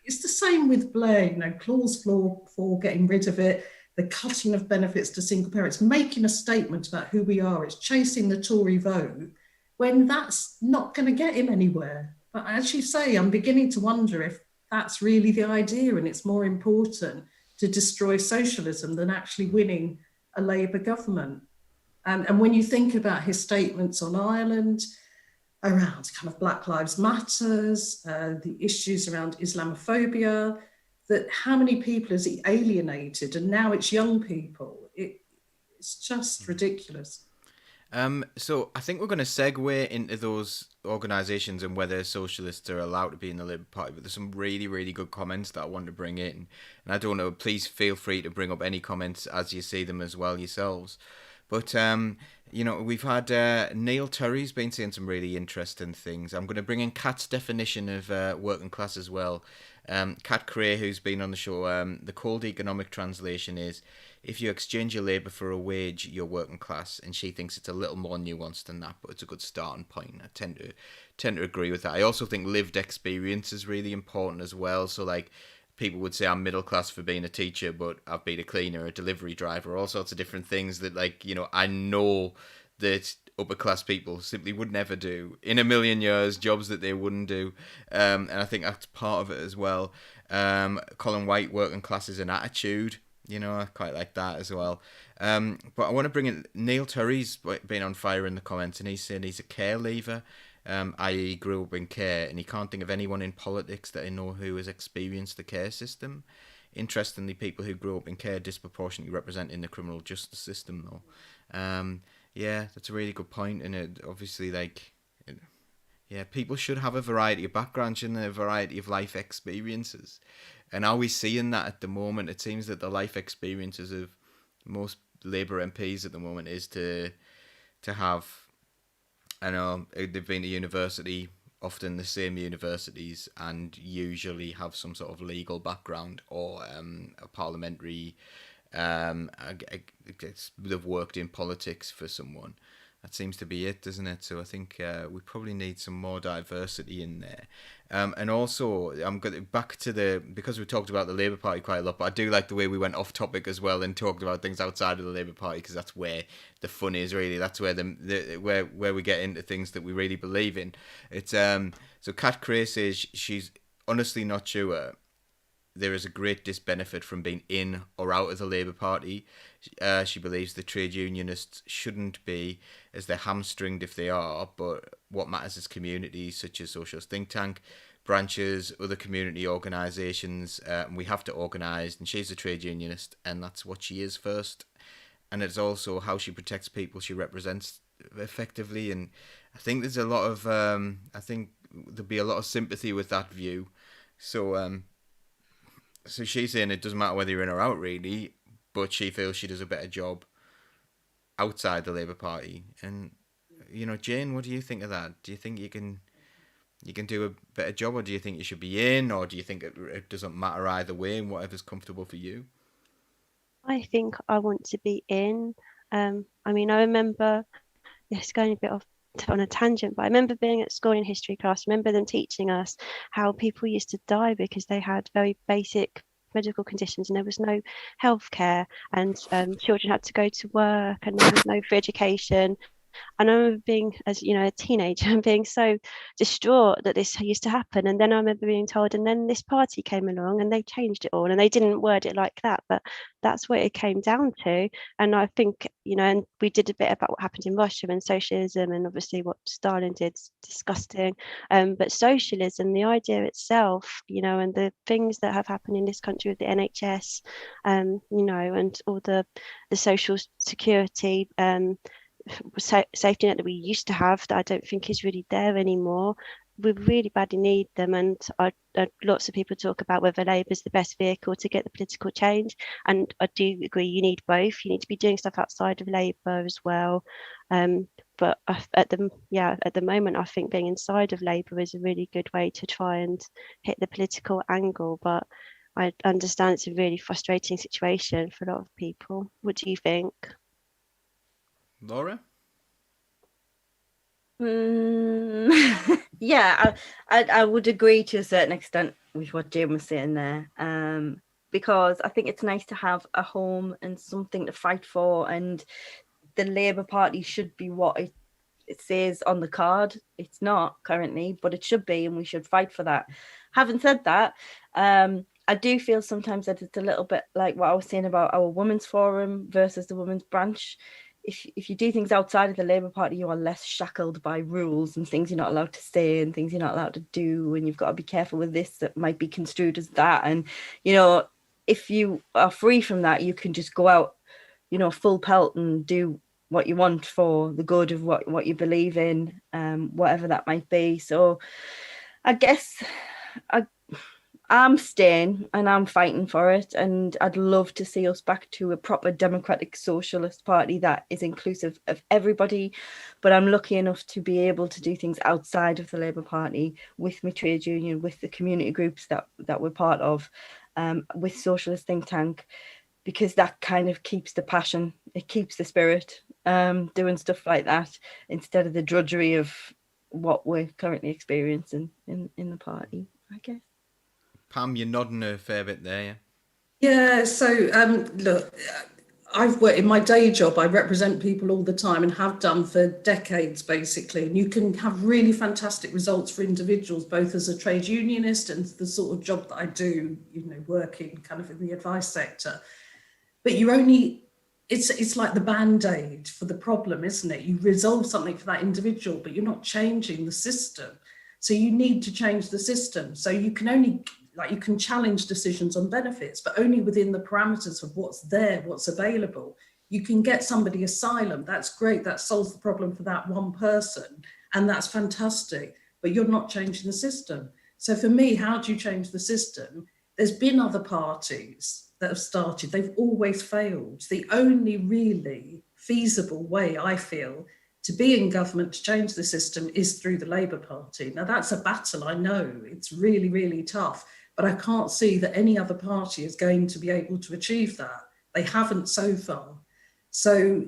it's the same with Blair, you know, clause for getting rid of it, the cutting of benefits to single parents, making a statement about who we are. It's chasing the Tory vote, when that's not going to get him anywhere. But as you say, I'm beginning to wonder if that's really the idea, and it's more important to destroy socialism than actually winning a Labour government. And when you think about his statements on Ireland around kind of Black Lives Matters, the issues around Islamophobia, that how many people has he alienated? And now it's young people. It's just ridiculous. So I think we're going to segue into those organisations and whether socialists are allowed to be in the Labour Party. But there's some really, really good comments that I want to bring in. And I don't know, please feel free to bring up any comments as you see them as well yourselves. But, you know, we've had Neil Turry's been saying some really interesting things. I'm going to bring in Kat's definition of working class as well. Kat Cray, who's been on the show, the cold economic translation is, if you exchange your labour for a wage, you're working class. And she thinks it's a little more nuanced than that, but it's a good starting point. I tend to agree with that. I also think lived experience is really important as well. So, like, people would say I'm middle class for being a teacher, but I've been a cleaner, a delivery driver, all sorts of different things that, like, you know, I know that upper class people simply would never do in a million years, jobs that they wouldn't do. And I think that's part of it as well. Colin White, working class is an attitude. You know, I quite like that as well. But I want to bring in Neil Turry's been on fire in the comments, and he's saying he's a care leaver, i.e. grew up in care, and he can't think of anyone in politics that I know who has experienced the care system. Interestingly, people who grew up in care disproportionately represent in the criminal justice system, though. Yeah, that's a really good point, and it obviously, like, yeah, people should have a variety of backgrounds and a variety of life experiences. And are we seeing that at the moment? It seems that the life experiences of most Labour MPs at the moment is to have, I know, they've been to university, often the same universities, and usually have some sort of legal background or a parliamentary, they've worked in politics for someone. That seems to be it, doesn't it? So I think we probably need some more diversity in there. And also, I'm going back to because we talked about the Labour Party quite a lot, but I do like the way we went off topic as well and talked about things outside of the Labour Party, because that's where the fun is, really. That's where where we get into things that we really believe in. It's so Kat Cray says she's honestly not sure there is a great disbenefit from being in or out of the Labour Party. She believes the trade unionists shouldn't be, as they're hamstringed if they are, but what matters is communities such as Socialist think tank, branches, other community organisations, and we have to organise, and she's a trade unionist, and that's what she is first. And it's also how she protects people she represents effectively, and I think there's a lot of, I think there'll be a lot of sympathy with that view. So she's saying it doesn't matter whether you're in or out, really, but she feels she does a better job outside the Labour Party. And, you know, Jane, what do you think of that? Do you think you can do a better job, or do you think you should be in, or do you think it doesn't matter either way and whatever's comfortable for you? I think I want to be in. I mean, I remember, it's going a bit off on a tangent, but I remember being at school in history class, remember them teaching us how people used to die because they had very basic medical conditions and there was no healthcare, and children had to go to work and there was no free education. And I remember being, as you know, a teenager and being so distraught that this used to happen. And then I remember being told, and then this party came along and they changed it all. And they didn't word it like that, but that's what it came down to. And I think, you know, and we did a bit about what happened in Russia and socialism, and obviously what Stalin did, disgusting. But socialism, the idea itself, you know, and the things that have happened in this country with the NHS, you know, and all the social security, safety net that we used to have, that I don't think is really there anymore. we really badly need them. And lots of people talk about whether Labour is the best vehicle to get the political change. And I do agree, you need both. You need to be doing stuff outside of Labour as well. But at the moment, I think being inside of Labour is a really good way to try and hit the political angle. But I understand it's a really frustrating situation for a lot of people. What do you think? Laura? Yeah, I would agree to a certain extent with what Jim was saying there. Because I think it's nice to have a home and something to fight for, and the Labour Party should be what it says on the card. It's not currently, but it should be, and we should fight for that. Having said that, I do feel sometimes that it's a little bit like what I was saying about our women's forum versus the women's branch. If you do things outside of the Labour Party, you are less shackled by rules and things you're not allowed to say and things you're not allowed to do, and you've got to be careful with this that might be construed as that. And if you are free from that, you can just go out, full pelt and do what you want for the good of what you believe in, whatever that might be. So I guess I'm staying and I'm fighting for it, and I'd love to see us back to a proper democratic socialist party that is inclusive of everybody. But I'm lucky enough to be able to do things outside of the Labour Party with my trade union, with the community groups that we're part of, with Socialist Think Tank, because that kind of keeps the passion, it keeps the spirit, doing stuff like that instead of the drudgery of what we're currently experiencing in the party, I guess. Pam, you're nodding a fair bit there, yeah? Yeah, so look, I've worked in my day job, I represent people all the time and have done for decades, basically. And you can have really fantastic results for individuals, both as a trade unionist and the sort of job that I do, working kind of in the advice sector. But it's like the Band-Aid for the problem, isn't it? You resolve something for that individual, but you're not changing the system. So you need to change the system. So you can challenge decisions on benefits, but only within the parameters of what's there, what's available. You can get somebody asylum. That's great. That solves the problem for that one person. And that's fantastic. But you're not changing the system. So for me, how do you change the system? There's been other parties that have started. They've always failed. The only really feasible way, I feel, to be in government to change the system is through the Labour Party. Now, that's a battle, I know. It's really, really tough. But I can't see that any other party is going to be able to achieve that. They haven't so far. So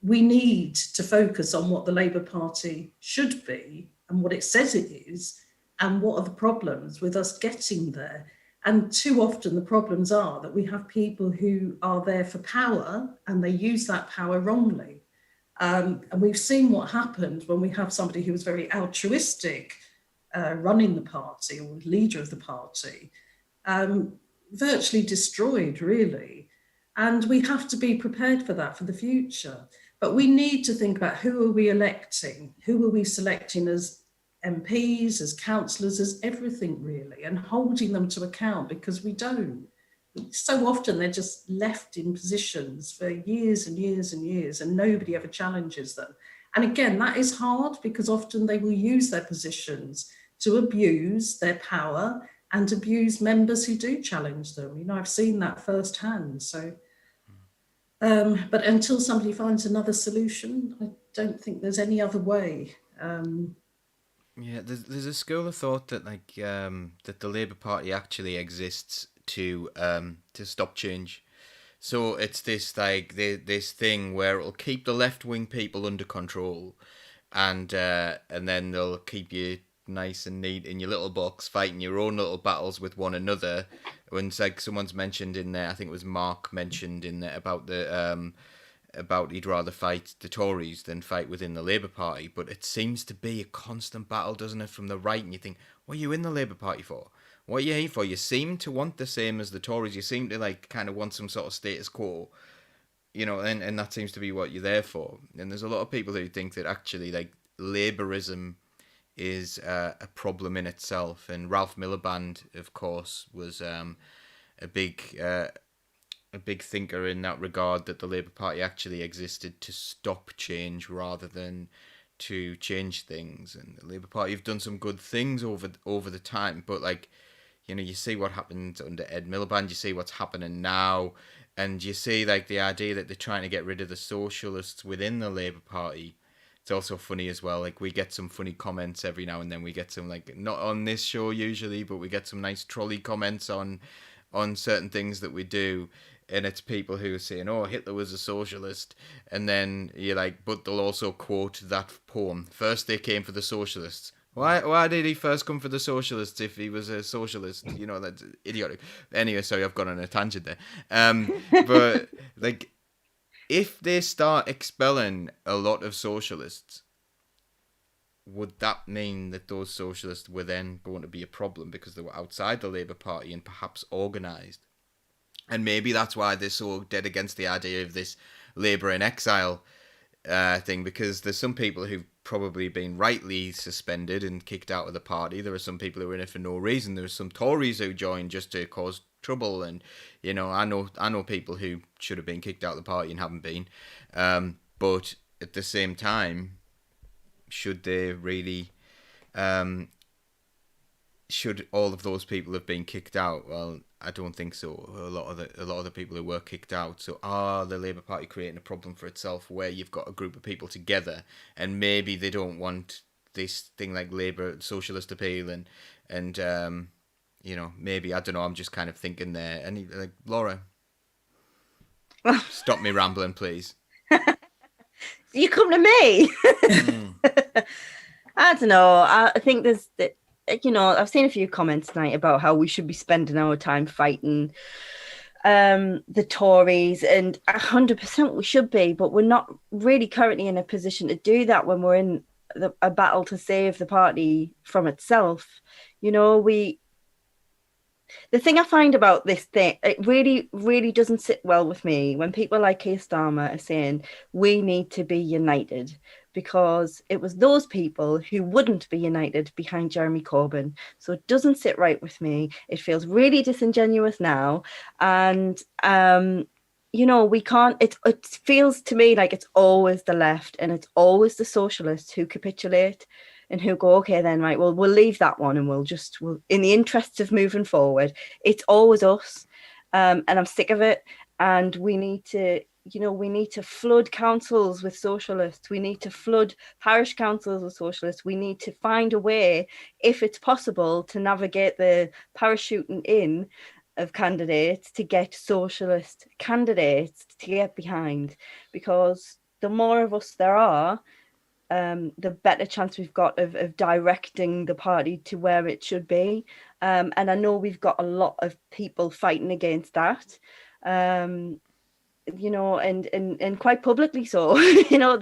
we need to focus on what the Labour Party should be and what it says it is, and what are the problems with us getting there. And too often the problems are that we have people who are there for power and they use that power wrongly. And we've seen what happened when we have somebody who was very altruistic running the party or leader of the party, virtually destroyed, really. And we have to be prepared for that for the future. But we need to think about who are we electing? Who are we selecting as MPs, as councillors, as everything, really, and holding them to account, because we don't. So often they're just left in positions for years and years and years, and nobody ever challenges them. And again, that is hard because often they will use their positions to abuse their power and abuse members who do challenge them. I've seen that firsthand. So, but until somebody finds another solution, I don't think there's any other way. Yeah, there's a school of thought that that the Labour Party actually exists to stop change. So it's this this thing where it'll keep the left wing people under control, and then they'll keep you nice and neat in your little box, fighting your own little battles with one another. When someone's mentioned in there, I think it was Mark mentioned in there about about he'd rather fight the Tories than fight within the Labour Party. But it seems to be a constant battle, doesn't it, from the right? And you think, what are you in the Labour Party for? What are you here for? You seem to want the same as the Tories. You seem to kind of want some sort of status quo, and that seems to be what you're there for. And there's a lot of people who think that actually Labourism is a problem in itself. And Ralph Miliband, of course, was a big thinker in that regard, that the Labour Party actually existed to stop change rather than to change things, and the Labour Party have done some good things over the time, but like, you know, you see what happened under Ed Miliband, you see what's happening now, and you see like the idea that they're trying to get rid of the socialists within the Labour Party. It's also funny as well, like we get some funny comments every now and then. We get some, like, not on this show usually, but we get some nice trolley comments on certain things that we do, and it's people who are saying, oh, Hitler was a socialist, and then you're like, but they'll also quote that poem. First they came for the socialists. Why did he first come for the socialists if he was a socialist? You know, that's idiotic. Anyway, sorry, I've gone on a tangent there. But like, if they start expelling a lot of socialists, would that mean that those socialists were then going to be a problem because they were outside the Labour Party and perhaps organised? And maybe that's why they're so dead against the idea of this Labour in exile thing, because there's some people who've probably been rightly suspended and kicked out of the party. There are some people who are in it for no reason. There are some Tories who joined just to cause trouble, and you know, I know people who should have been kicked out of the party and haven't been. But at the same time, should they really? Should all of those people have been kicked out? Well, I don't think so. A lot of the people who were kicked out. So are the Labour Party creating a problem for itself where you've got a group of people together and maybe they don't want this thing like Labour socialist appeal and you know, maybe, I don't know, I'm just kind of thinking there. And like, Laura, stop me rambling, please. You come to me. I don't know. I think there's, you know, I've seen a few comments tonight about how we should be spending our time fighting the Tories, and 100% we should be, but we're not really currently in a position to do that when we're in a battle to save the party from itself. You know, the thing I find about this thing, it really, really doesn't sit well with me when people like Keir Starmer are saying we need to be united, because it was those people who wouldn't be united behind Jeremy Corbyn. So it doesn't sit right with me. It feels really disingenuous now. And, you know, we can't, it feels to me like it's always the left and it's always the socialists who capitulate and who go, okay, then, right, well, we'll leave that one and we'll in the interests of moving forward, it's always us. And I'm sick of it. And we need to, you know, we need to flood councils with socialists. We need to flood parish councils with socialists. We need to find a way, if it's possible, to navigate the parachuting in of candidates to get socialist candidates to get behind. Because the more of us there are, the better chance we've got of directing the party to where it should be. And I know we've got a lot of people fighting against that. You know, and quite publicly so. You know,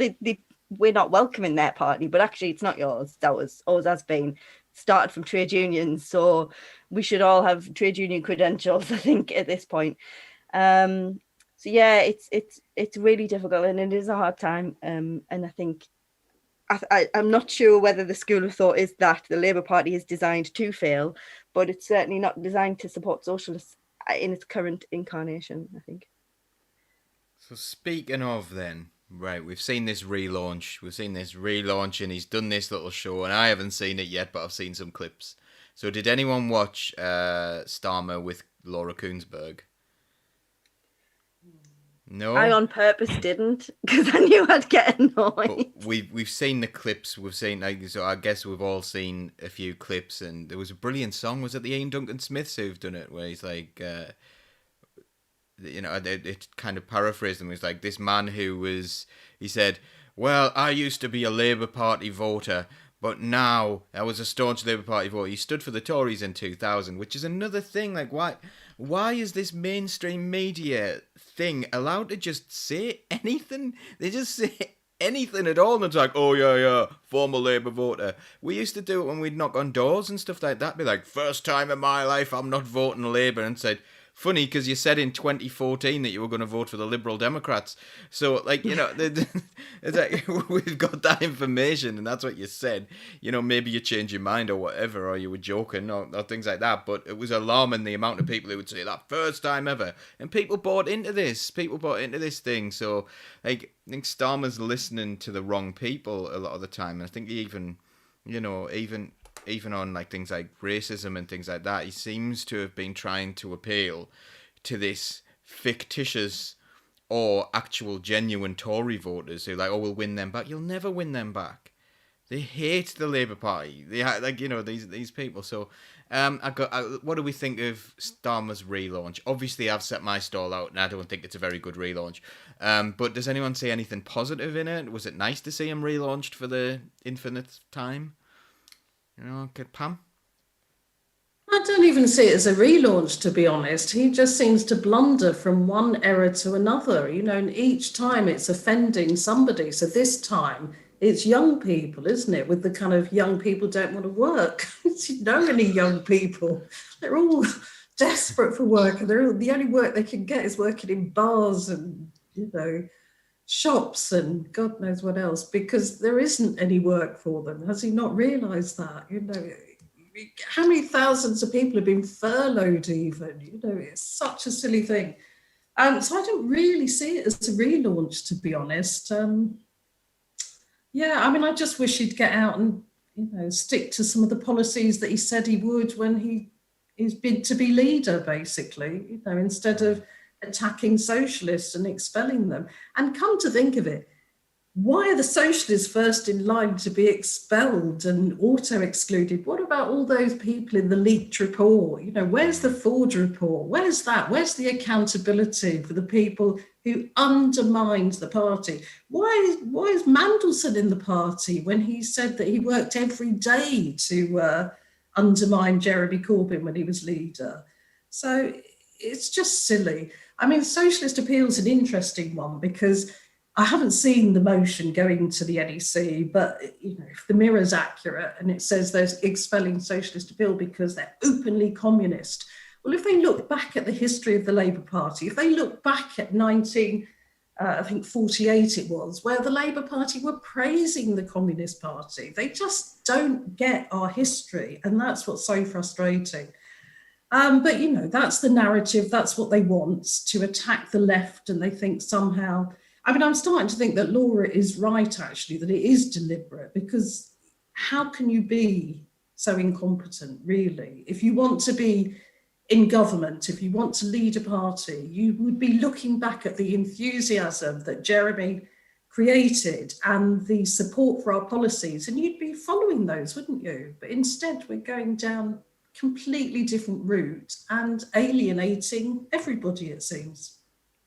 we're not welcoming their party, but actually it's not yours. That was always has been started from trade unions, so we should all have trade union credentials, I think, at this point. So yeah, it's really difficult and it is a hard time. And I think I'm not sure whether the school of thought is that the Labour Party is designed to fail, but it's certainly not designed to support socialists in its current incarnation, I think. So speaking of then, right, we've seen this relaunch, and he's done this little show, and I haven't seen it yet, but I've seen some clips. So did anyone watch Starmer with Laura Kuenssberg? No? I on purpose didn't, because I knew I'd get annoyed. But we've seen the clips, we've seen, like, so I guess we've all seen a few clips, and there was a brilliant song, was it the Ian Duncan Smiths who've done it, where he's like... you know, it kind of paraphrased him. It was like this man he said, well, I used to be a Labour Party voter, but now I was a staunch Labour Party voter. He stood for the Tories in 2000, which is another thing. Like, why is this mainstream media thing allowed to just say anything? They just say anything at all, and it's like, oh yeah, former Labour voter. We used to do it when we'd knock on doors and stuff like that. Be like, first time in my life I'm not voting Labour, and said, funny because you said in 2014 that you were going to vote for the Liberal Democrats. So, like, you know, it's like, we've got that information and that's what you said. You know, maybe you changed your mind or whatever, or you were joking or things like that. But it was alarming the amount of people who would say that first time ever. And people bought into this. People bought into this thing. So, like, I think Starmer's listening to the wrong people a lot of the time. And I think he even, you know, even on like things like racism and things like that, he seems to have been trying to appeal to this fictitious or actual genuine Tory voters who are like, oh, we'll win them back. You'll never win them back. They hate the Labour Party. They like, you know, these people. So, what do we think of Starmer's relaunch? Obviously, I've set my stall out, and I don't think it's a very good relaunch. But does anyone see anything positive in it? Was it nice to see him relaunched for the infinite time? You know, okay, Pam? I don't even see it as a relaunch, to be honest. He just seems to blunder from one era to another, you know, and each time it's offending somebody. So this time it's young people, isn't it? With the kind of young people don't want to work. You know, any young people, they're all desperate for work, and the only work they can get is working in bars and, you know, shops and God knows what else, because there isn't any work for them. Has he not realised that? You know, how many thousands of people have been furloughed even? You know, it's such a silly thing. So I don't really see it as a relaunch, to be honest. Yeah, I mean, I just wish he'd get out and, you know, stick to some of the policies that he said he would when he is bid to be leader, basically, you know, instead of attacking socialists and expelling them. And come to think of it, why are the socialists first in line to be expelled and auto-excluded? What about all those people in the leaked report? You know, where's the Ford report? Where's that? Where's the accountability for the people who undermined the party? Why is Mandelson in the party when he said that he worked every day to undermine Jeremy Corbyn when he was leader? So it's just silly. I mean, socialist appeal is an interesting one because I haven't seen the motion going to the NEC, but, you know, if the Mirror's accurate and it says they're expelling socialist appeal because they're openly communist, well, if they look back at the history of the Labour Party, if they look back at 1948 it was, where the Labour Party were praising the Communist Party, they just don't get our history, and that's what's so frustrating. But, you know, that's the narrative, that's what they want, to attack the left, and they think somehow... I mean, I'm starting to think that Laura is right, actually, that it is deliberate, because how can you be so incompetent, really? If you want to be in government, if you want to lead a party, you would be looking back at the enthusiasm that Jeremy created and the support for our policies, and you'd be following those, wouldn't you? But instead, we're going down a completely different route and alienating everybody, it seems.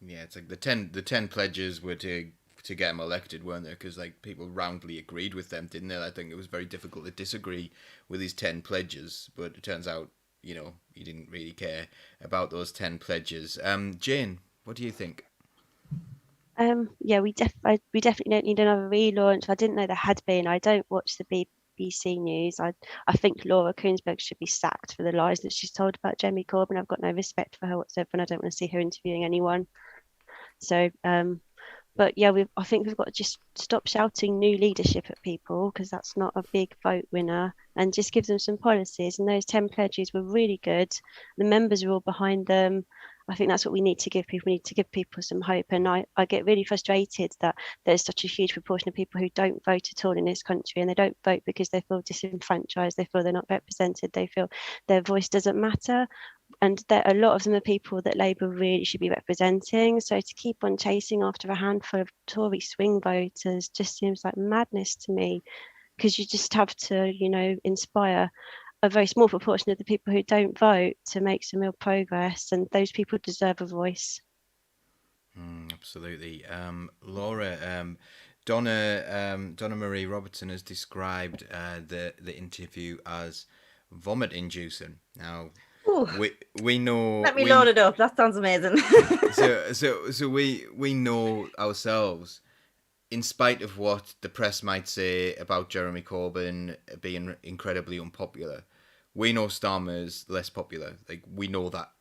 Yeah, it's like the 10 pledges were to get him elected, weren't they? Because like people roundly agreed with them, didn't they? I think it was very difficult to disagree with his 10 pledges, but it turns out, you know, he didn't really care about those 10 pledges. Jane, what do you think? Yeah, we definitely don't need another relaunch. I didn't know there had been. I don't watch the BBC News. I think Laura Kuenssberg should be sacked for the lies that she's told about Jeremy Corbyn. I've got no respect for her whatsoever, and I don't want to see her interviewing anyone. So, but yeah, I think we've got to just stop shouting new leadership at people, because that's not a big vote winner, and just give them some policies. And those 10 pledges were really good. The members are all behind them. I think that's what we need to give people. We need to give people some hope. And I get really frustrated that there's such a huge proportion of people who don't vote at all in this country, and they don't vote because they feel disenfranchised, they feel they're not represented, they feel their voice doesn't matter. And a lot of them are people that Labour really should be representing. So to keep on chasing after a handful of Tory swing voters just seems like madness to me, because you just have to, you know, inspire a very small proportion of the people who don't vote to make some real progress, and those people deserve a voice. Absolutely. Laura, Donna Marie Robertson has described the interview as vomit-inducing. Now, we know. Let me load it up. That sounds amazing. so we know ourselves, in spite of what the press might say about Jeremy Corbyn being incredibly unpopular, we know Starmer's less popular. Like, we know that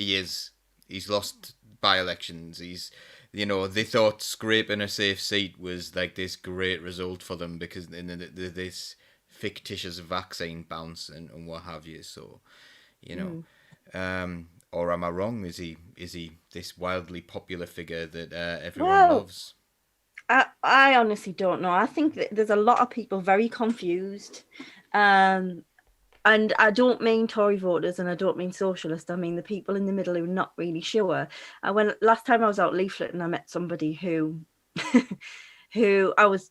he is. He's lost by-elections. He's, they thought scraping a safe seat was like this great result for them because this fictitious vaccine bounce and what have you. So, or am I wrong? Is he this wildly popular figure that everyone Well, loves? I honestly don't know. I think that there's a lot of people very confused. And I don't mean Tory voters and I don't mean socialist. I mean the people in the middle who are not really sure. When last time I was out leafleting, I met somebody who who I was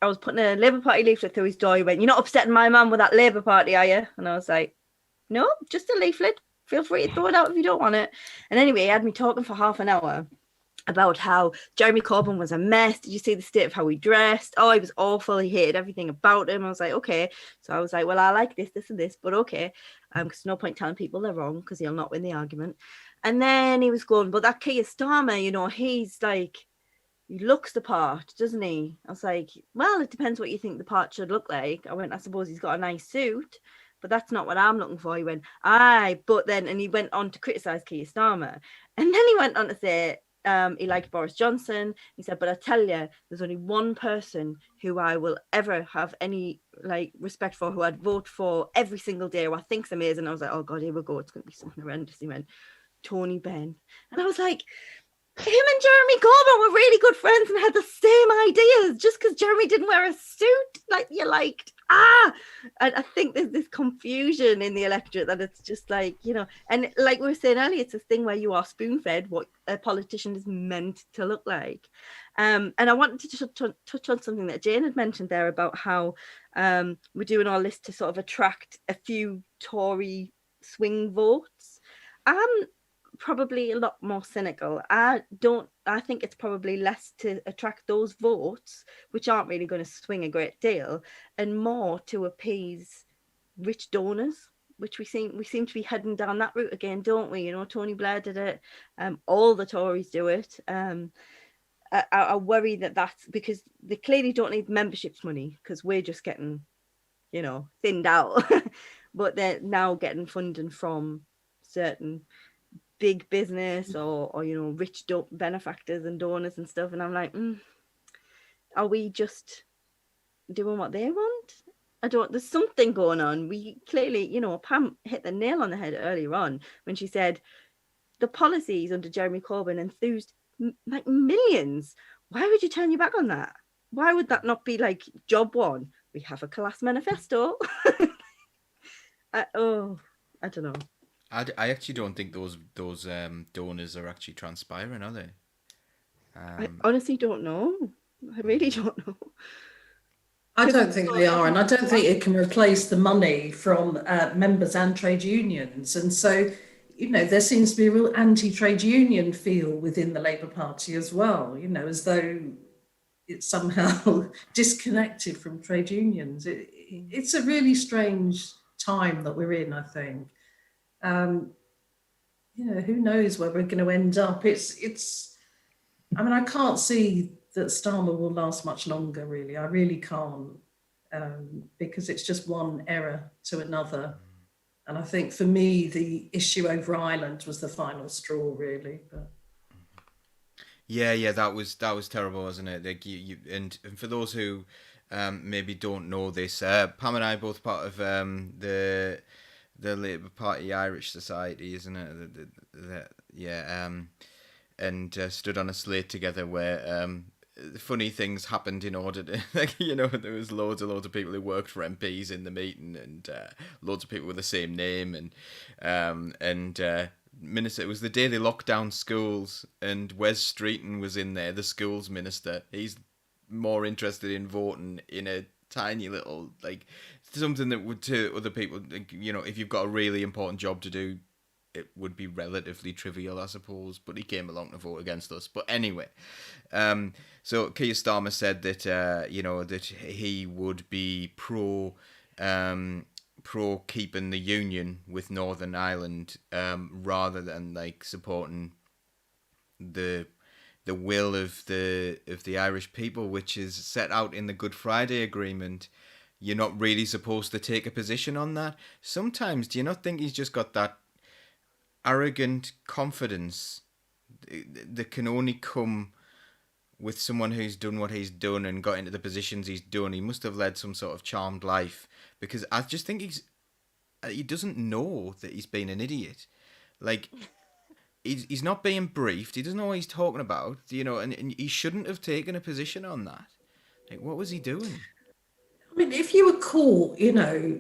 putting a Labour Party leaflet through his door. He went, "You're not upsetting my mum with that Labour Party, are you?" And I was like, "No, just a leaflet. Feel free to throw it out if you don't want it." And anyway, he had me talking for half an hour about how Jeremy Corbyn was a mess. Did you see the state of how he dressed? Oh, he was awful. He hated everything about him. I was like, okay. So I was like, well, I like this, and this, but okay. Because no point telling people they're wrong because he'll not win the argument. And then he was going, but that Keir Starmer, he's like, he looks the part, doesn't he? I was like, well, it depends what you think the part should look like. I went, I suppose he's got a nice suit, but that's not what I'm looking for. He went, but then, and he went on to criticise Keir Starmer. And then he went on to say, he liked Boris Johnson. He said, but I tell you, there's only one person who I will ever have any respect for, who I'd vote for every single day, who I think's amazing. I was like, oh God, here we go. It's going to be something horrendous. He went, Tony Benn. And I was like, him and Jeremy Corbyn were really good friends and had the same ideas. Just because Jeremy didn't wear a suit, you liked. And I think there's this confusion in the electorate that it's just and like we were saying earlier, it's this thing where you are spoon-fed what a politician is meant to look like. And I wanted to touch on something that Jane had mentioned there about how we're doing our list to sort of attract a few Tory swing votes. Probably a lot more cynical. I think it's probably less to attract those votes, which aren't really going to swing a great deal, and more to appease rich donors, which we seem to be heading down that route again, don't we? Tony Blair did it. All the Tories do it. I worry that's because they clearly don't need memberships money because we're just getting, thinned out, but they're now getting funding from certain big business or rich benefactors and donors and stuff, and I'm like, are we just doing what they want? There's something going on. We clearly, Pam hit the nail on the head earlier on when she said the policies under Jeremy Corbyn enthused millions. Why would you turn your back on that? Why would that not be job one? We have a class manifesto. I don't know. I actually don't think those donors are actually transpiring, are they? I honestly don't know. I really don't know. I don't think they are, and I don't think it can replace the money from members and trade unions. And so, there seems to be a real anti-trade union feel within the Labour Party as well, as though it's somehow disconnected from trade unions. It's a really strange time that we're in, I think. Who knows where we're going to end up? I can't see that Starmer will last much longer, really. I really can't, because it's just one error to another. And I think for me, the issue over Ireland was the final straw, really. But yeah, that was terrible, wasn't it? And for those who maybe don't know this, Pam and I are both part of the Labour Party Irish Society, isn't it? And stood on a slate together where funny things happened in order to, there was loads of people who worked for MPs in the meeting, and loads of people with the same name, and minister. It was the day they locked down schools, and Wes Streeton was in there, the schools minister. He's more interested in voting in a tiny little something that would, to other people, if you've got a really important job to do, it would be relatively trivial, I suppose. But he came along to vote against us. But anyway, so Keir Starmer said that that he would be pro keeping the union with Northern Ireland, rather than supporting the will of the Irish people, which is set out in the Good Friday Agreement. You're not really supposed to take a position on that. Sometimes, do you not think he's just got that arrogant confidence that can only come with someone who's done what he's done and got into the positions he's done. He must have led some sort of charmed life, because I just think he doesn't know that he's been an idiot. Like, he's not being briefed. He doesn't know what he's talking about, and he shouldn't have taken a position on that. Like, what was he doing? I mean, if you were caught,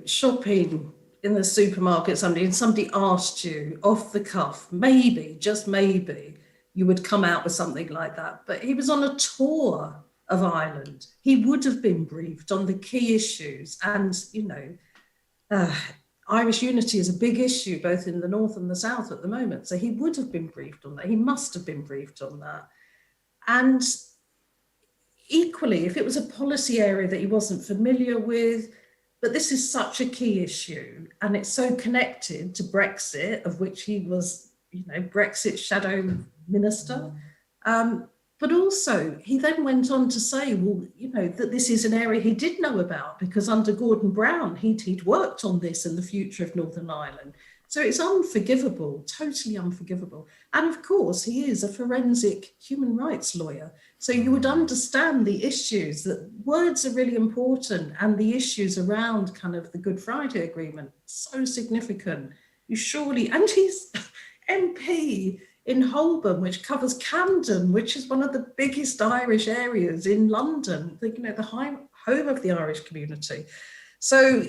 shopping in the supermarket, and somebody asked you off the cuff, maybe, just maybe, you would come out with something like that. But he was on a tour of Ireland. He would have been briefed on the key issues. And, Irish unity is a big issue, both in the north and the south at the moment. So he would have been briefed on that. He must have been briefed on that. And equally, if it was a policy area that he wasn't familiar with, but this is such a key issue and it's so connected to Brexit, of which he was, Brexit shadow minister. But also, he then went on to say, that this is an area he did know about because under Gordon Brown, he'd worked on this and the future of Northern Ireland. So it's unforgivable, totally unforgivable. And of course, he is a forensic human rights lawyer. So you would understand the issues, that words are really important, and the issues around kind of the Good Friday Agreement, so significant. And he's MP in Holborn, which covers Camden, which is one of the biggest Irish areas in London, the home of the Irish community. So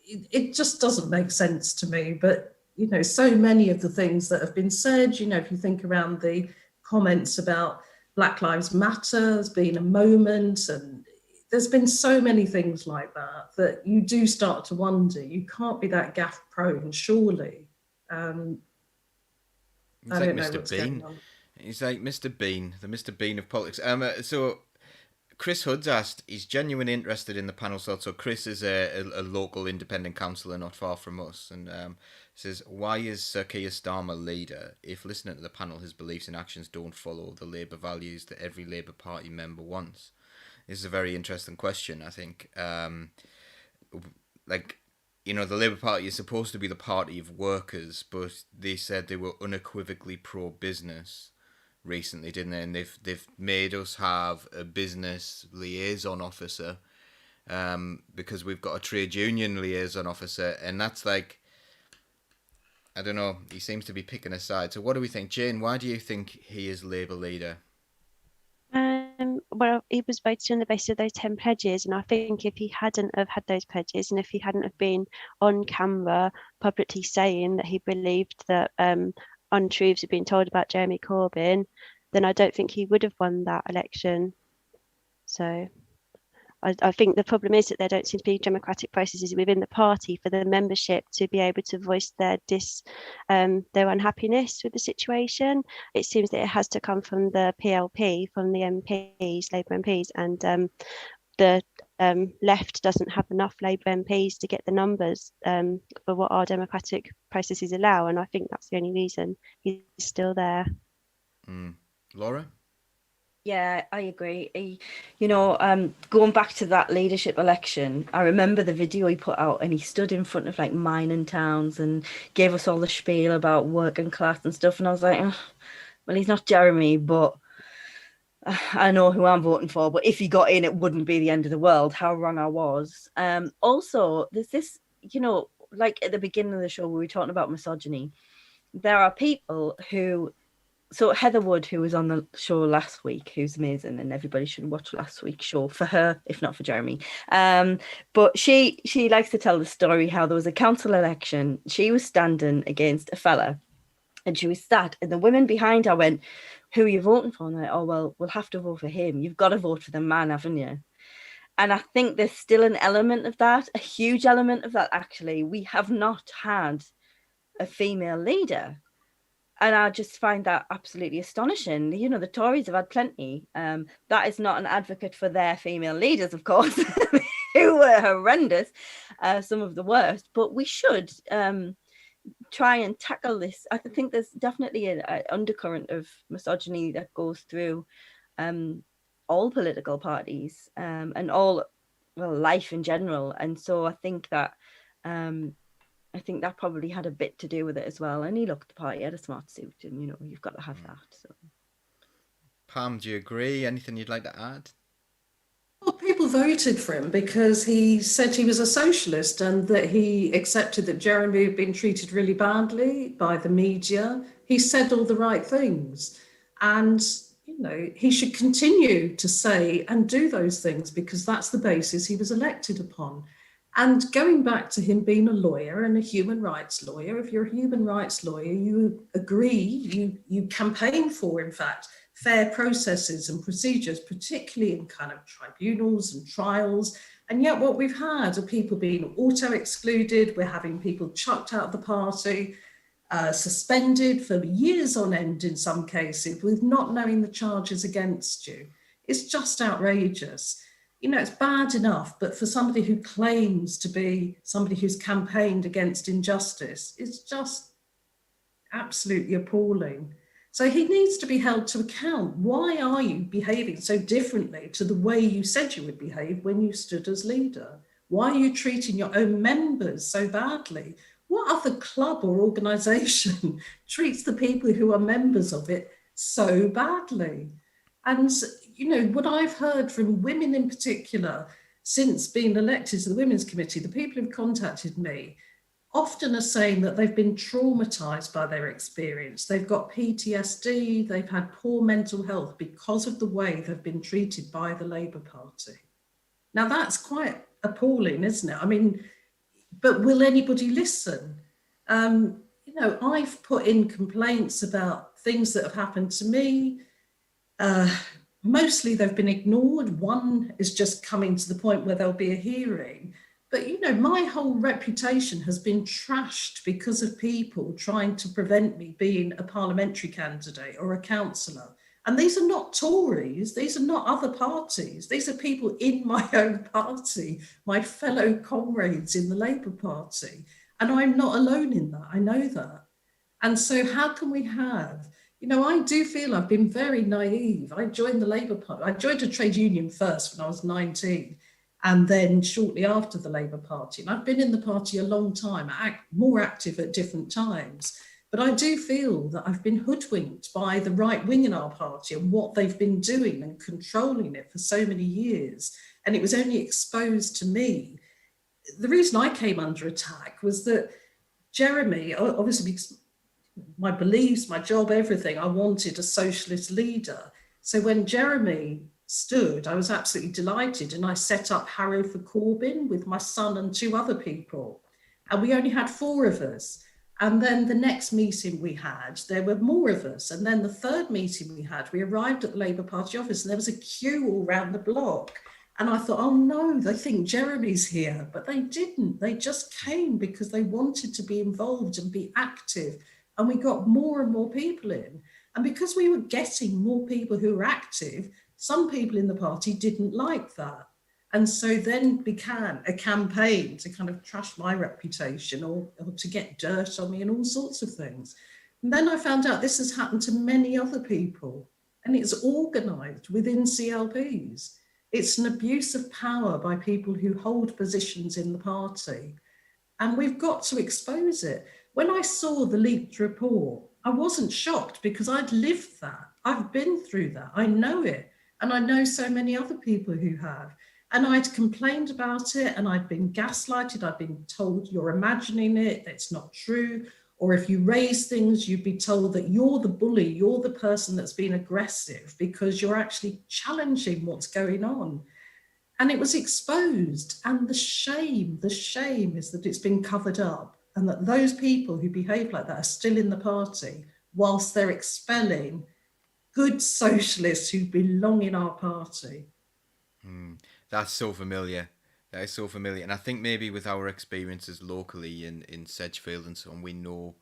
it just doesn't make sense to me. But, so many of the things that have been said, if you think around the comments about Black Lives Matter as being a moment, and there's been so many things like that you do start to wonder, you can't be that gaffe prone, surely. He's like Mr. Bean. He's like Mr. Bean, the Mr. Bean of politics. So Chris Hood's asked, he's genuinely interested in the panel's thoughts. So Chris is a local independent councillor not far from us, and says, why is Sir Keir Starmer leader if listening to the panel his beliefs and actions don't follow the Labour values that every Labour Party member wants? This is a very interesting question, I think. The Labour Party is supposed to be the party of workers, but they said they were unequivocally pro-business recently, didn't they? And they've made us have a business liaison officer, because we've got a trade union liaison officer, and that's like, I don't know, he seems to be picking a side. So what do we think? Jane, why do you think he is Labour leader? Well, he was voted on the basis of those 10 pledges, and I think if he hadn't have had those pledges, and if he hadn't have been on camera publicly saying that he believed that untruths had been told about Jeremy Corbyn, then I don't think he would have won that election. So I think the problem is that there don't seem to be democratic processes within the party for the membership to be able to voice their unhappiness with the situation. It seems that it has to come from the PLP, from the MPs, Labour MPs, and the left doesn't have enough Labour MPs to get the numbers for what our democratic processes allow, and I think that's the only reason he's still there. Laura? Yeah, I agree. Going back to that leadership election, I remember the video he put out, and he stood in front of like mining towns and gave us all the spiel about working class and stuff. And I was like, well, he's not Jeremy, but I know who I'm voting for. But if he got in, it wouldn't be the end of the world. How wrong I was. Also, there's this, like at the beginning of the show, we were talking about misogyny. There are people who... So Heather Wood, who was on the show last week, who's amazing, and everybody should watch last week's show for her, if not for Jeremy. But she likes to tell the story how there was a council election. She was standing against a fella, and she was sat, and the women behind her went, "Who are you voting for?" And they're like, "Oh, well, we'll have to vote for him. You've got to vote for the man, haven't you?" And I think there's still an element of that, a huge element of that, actually. We have not had a female leader. And I just find that absolutely astonishing. The Tories have had plenty. That is not an advocate for their female leaders, of course, who were horrendous, some of the worst. But we should try and tackle this. I think there's definitely an undercurrent of misogyny that goes through all political parties and all, life in general. And so I think that I think that probably had a bit to do with it as well. And he looked the part, he had a smart suit, and you know, you've got to have that. So Pam, do you agree? Anything you'd like to add? Well, people voted for him because he said he was a socialist and that he accepted that Jeremy had been treated really badly by the media. He said all the right things. And, you know, he should continue to say and do those things because that's the basis he was elected upon. And going back to him being a lawyer and a human rights lawyer, if you're a human rights lawyer, you agree, you campaign for, in fact, fair processes and procedures, particularly in kind of tribunals and trials. And yet what we've had are people being auto-excluded, we're having people chucked out of the party, suspended for years on end in some cases, with not knowing the charges against you. It's just outrageous. You know, it's bad enough, but for somebody who claims to be somebody who's campaigned against injustice, it's just absolutely appalling. So he needs to be held to account. Why are you behaving so differently to the way you said you would behave when you stood as leader? Why are you treating your own members so badly? What other club or organisation treats the people who are members of it so badly? And, you know, what I've heard from women in particular since being elected to the Women's Committee, the people who've contacted me, often are saying that they've been traumatised by their experience. They've got PTSD, they've had poor mental health because of the way they've been treated by the Labour Party. Now that's quite appalling, isn't it? I mean, but will anybody listen? You know, I've put in complaints about things that have happened to me. Mostly they've been ignored. One is just coming to the point where there'll be a hearing. But, you know, my whole reputation has been trashed because of people trying to prevent me being a parliamentary candidate or a councillor. And these are not Tories, these are not other parties. These are people in my own party, my fellow comrades in the Labour Party. And I'm not alone in that, I know that. And so how can we have, you know, I do feel I've been very naive. I joined the Labour Party, I joined a trade union first when I was 19. And then shortly after the Labour Party. And I've been in the party a long time, more active at different times. But I do feel that I've been hoodwinked by the right wing in our party and what they've been doing and controlling it for so many years. And it was only exposed to me. The reason I came under attack was that Jeremy, obviously because my beliefs, my job, everything, I wanted a socialist leader. So when Jeremy stood, I was absolutely delighted, and I set up Harrow for Corbyn with my son and 2 other people, and we only had 4 of us. And then the next meeting we had, there were more of us, and then the 3rd meeting we had, we arrived at the Labour Party office and there was a queue all round the block, and I thought, oh no, they think Jeremy's here, but they didn't. They just came because they wanted to be involved and be active, and we got more and more people in. And because we were getting more people who were active, some people in the party didn't like that. And so then began a campaign to kind of trash my reputation or to get dirt on me and all sorts of things. And then I found out this has happened to many other people, and it's organised within CLPs. It's an abuse of power by people who hold positions in the party. And we've got to expose it. When I saw the leaked report, I wasn't shocked because I'd lived that. I've been through that. I know it. And I know so many other people who have. And I'd complained about it and I'd been gaslighted. I'd been told you're imagining it, it's not true. Or if you raise things, you'd be told that you're the bully, you're the person that's been aggressive because you're actually challenging what's going on. And it was exposed. And the shame is that it's been covered up and that those people who behave like that are still in the party whilst they're expelling good socialists who belong in our party. That's so familiar. That is so familiar. And I think maybe with our experiences locally in Sedgefield and so on, we know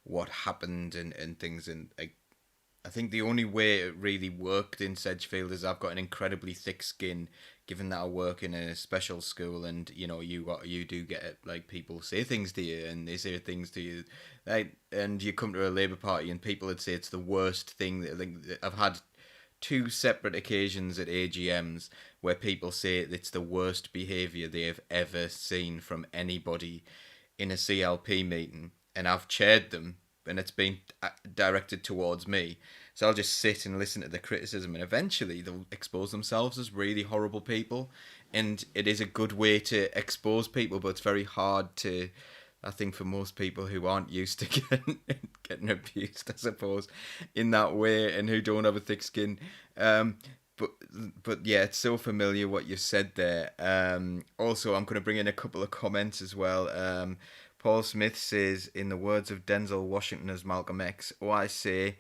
what happened and things. And I think the only way it really worked in Sedgefield is I've got an incredibly thick skin, given that I work in a special school, and you know you do get like people say things to you, and they say things to you, like, and you come to a Labour Party and people would say it's the worst thing. That I've had 2 separate occasions at AGMs where people say it's the worst behaviour they have ever seen from anybody in a CLP meeting and I've chaired them and it's been directed towards me. So I'll just sit and listen to the criticism, and eventually they'll expose themselves as really horrible people. And it is a good way to expose people, but it's very hard to, I think, for most people who aren't used to getting abused, I suppose, in that way, and who don't have a thick skin. But yeah, it's so familiar what you said there. Also, I'm going to bring in a couple of comments as well. Paul Smith says, in the words of Denzel Washington as Malcolm X, "Oh, I say,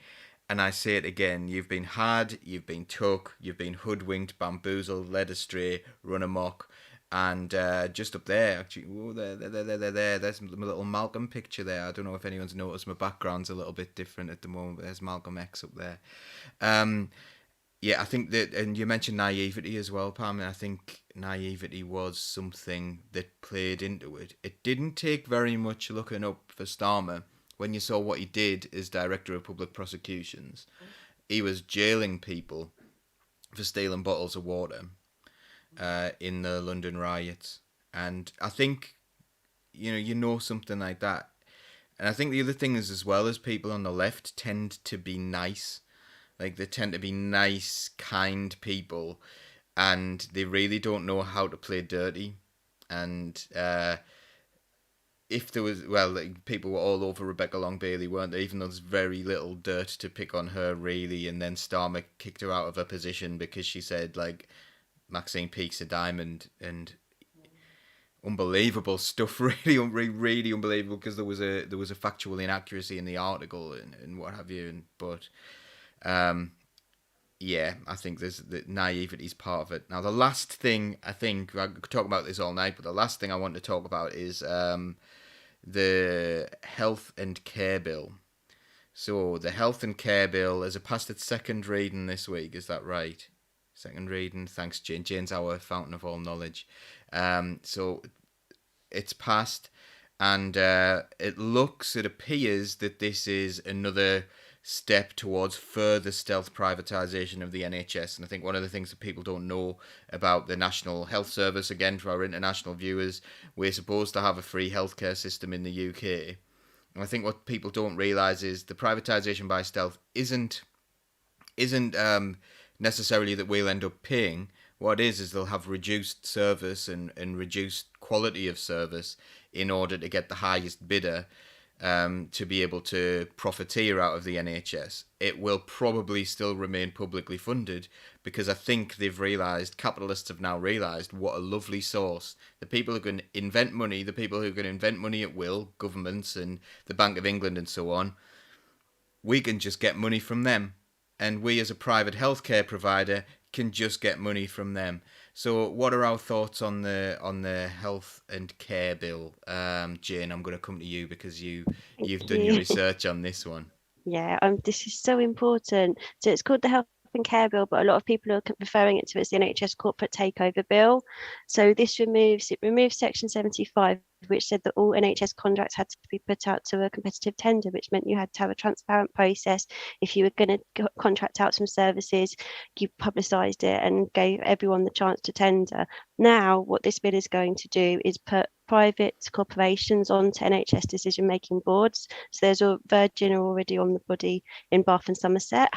and I say it again, you've been had, you've been took, you've been hoodwinked, bamboozled, led astray, run amok." And just up there, actually, oh, there's my little Malcolm picture there. I don't know if anyone's noticed my background's a little bit different at the moment, but there's Malcolm X up there. Yeah, I think that, and you mentioned naivety as well, Pam, and I think naivety was something that played into it. It didn't take very much looking up for Starmer when you saw what he did as Director of Public Prosecutions. He was jailing people for stealing bottles of water in the London riots. And I think, you know something like that. And I think the other thing is, as well, as people on the left tend to be nice. Like, they tend to be nice, kind people, and they really don't know how to play dirty. And if there was, well, like, people were all over Rebecca Long Bailey, weren't they? Even though there's very little dirt to pick on her, really. And then Starmer kicked her out of her position because she said, like, Maxine Peake's a diamond, and unbelievable stuff, really unbelievable, because there was a factual inaccuracy in the article and what have you. But yeah, I think there's the naivety is part of it. Now, the last thing, I think, I could talk about this all night, but the last thing I want to talk about is the health and care bill. So the health and care bill has passed its second reading this week, is that right? Second reading, thanks Jane. Jane's our fountain of all knowledge. So it's passed, and it appears that this is another step towards further stealth privatisation of the NHS. And I think one of the things that people don't know about the National Health Service, again, for our international viewers, we're supposed to have a free healthcare system in the UK. And I think what people don't realise is the privatisation by stealth isn't necessarily that we'll end up paying. What it is they'll have reduced service and reduced quality of service in order to get the highest bidder to be able to profiteer out of the NHS. It will probably still remain publicly funded, because I think capitalists have now realised what a lovely source. The people who can invent money, the people who can invent money at will, governments and the Bank of England and so on, we can just get money from them. And we as a private healthcare provider can just get money from them. So what are our thoughts on the health and care bill? Jane, I'm going to come to you because you've done your research on this one. Yeah, this is so important. So it's called the Health and Care Bill, but a lot of people are referring it to as the NHS Corporate Takeover Bill. So this removes Section 75, which said that all NHS contracts had to be put out to a competitive tender, which meant you had to have a transparent process. If you were going to contract out some services, you publicised it and gave everyone the chance to tender. Now, what this bill is going to do is put private corporations onto NHS decision-making boards. So there's a Virgin already on the body in Bath and Somerset,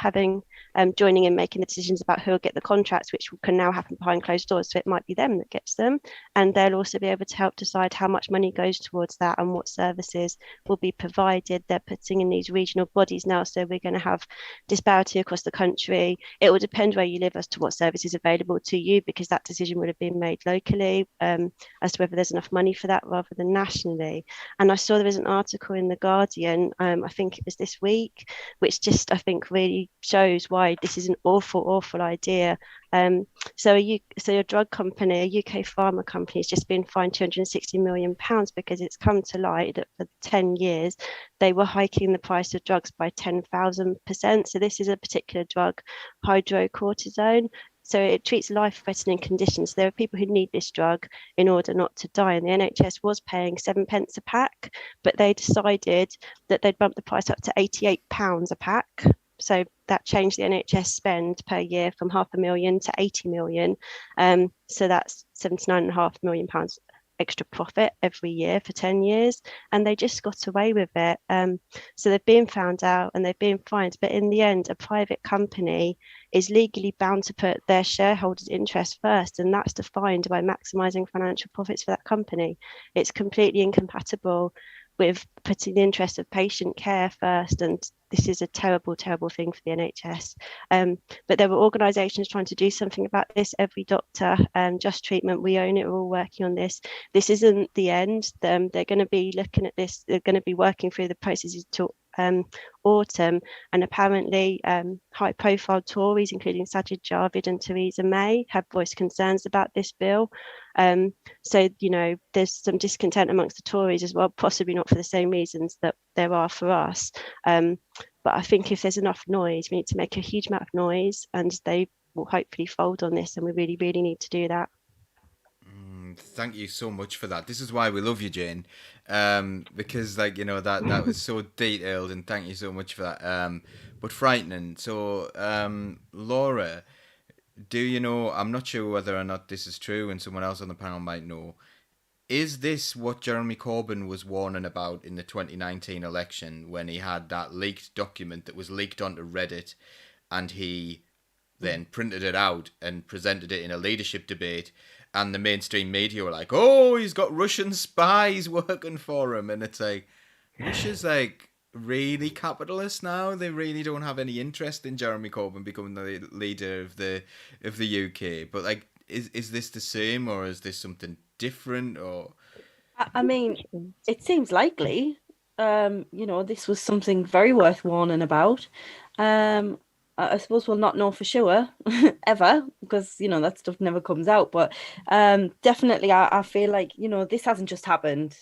joining in making the decisions about who will get the contracts, which can now happen behind closed doors. So it might be them that gets them, and they'll also be able to help decide how much money goes towards that and what services will be provided. They're putting in these regional bodies now, so we're going to have disparity across the country. It will depend where you live as to what service is available to you, because that decision would have been made locally as to whether there's enough money for that rather than nationally. And I saw there was an article in The Guardian, I think it was this week, which just I think really shows why this is an awful idea. So a drug company, a UK pharma company, has just been fined £260 million because it's come to light that for 10 years they were hiking the price of drugs by 10,000%. So this is a particular drug, hydrocortisone. So it treats life-threatening conditions. There are people who need this drug in order not to die. And the NHS was paying 7p a pack, but they decided that they'd bump the price up to £88 a pack. So that changed the NHS spend per year from £500,000 to 80 million. So that's £79.5 million extra profit every year for 10 years, and they just got away with it. So they've been found out and they've been fined, but in the end, a private company is legally bound to put their shareholders' interest first, and that's defined by maximising financial profits for that company. It's completely incompatible with putting the interest of patient care first, and this is a terrible, terrible thing for the NHS. But there were organisations trying to do something about this. Every Doctor, Just Treatment, We Own It, are all working on this. This isn't the end. They're going to be looking at this. They're going to be working through the processes to autumn, and apparently high-profile Tories, including Sajid Javid and Theresa May, have voiced concerns about this bill. So, you know, there's some discontent amongst the Tories as well, possibly not for the same reasons that there are for us. But I think if there's enough noise, we need to make a huge amount of noise, and they will hopefully fold on this, and we really, really need to do that. Thank you so much for that. This is why we love you, Jane, because, like, you know, that was so detailed, and thank you so much for that. But frightening. So, Laura, do you know? I'm not sure whether or not this is true, and someone else on the panel might know. Is this what Jeremy Corbyn was warning about in the 2019 election when he had that leaked document that was leaked onto Reddit, and he then printed it out and presented it in a leadership debate? And the mainstream media were like, "Oh, he's got Russian spies working for him," and it's like, Russia's like really capitalist now. They really don't have any interest in Jeremy Corbyn becoming the leader of the UK. But like, is this the same, or is this something different? Or I mean, it seems likely. You know, this was something very worth warning about. I suppose we'll not know for sure ever, because, you know, that stuff never comes out. But definitely, I feel like, you know, this hasn't just happened.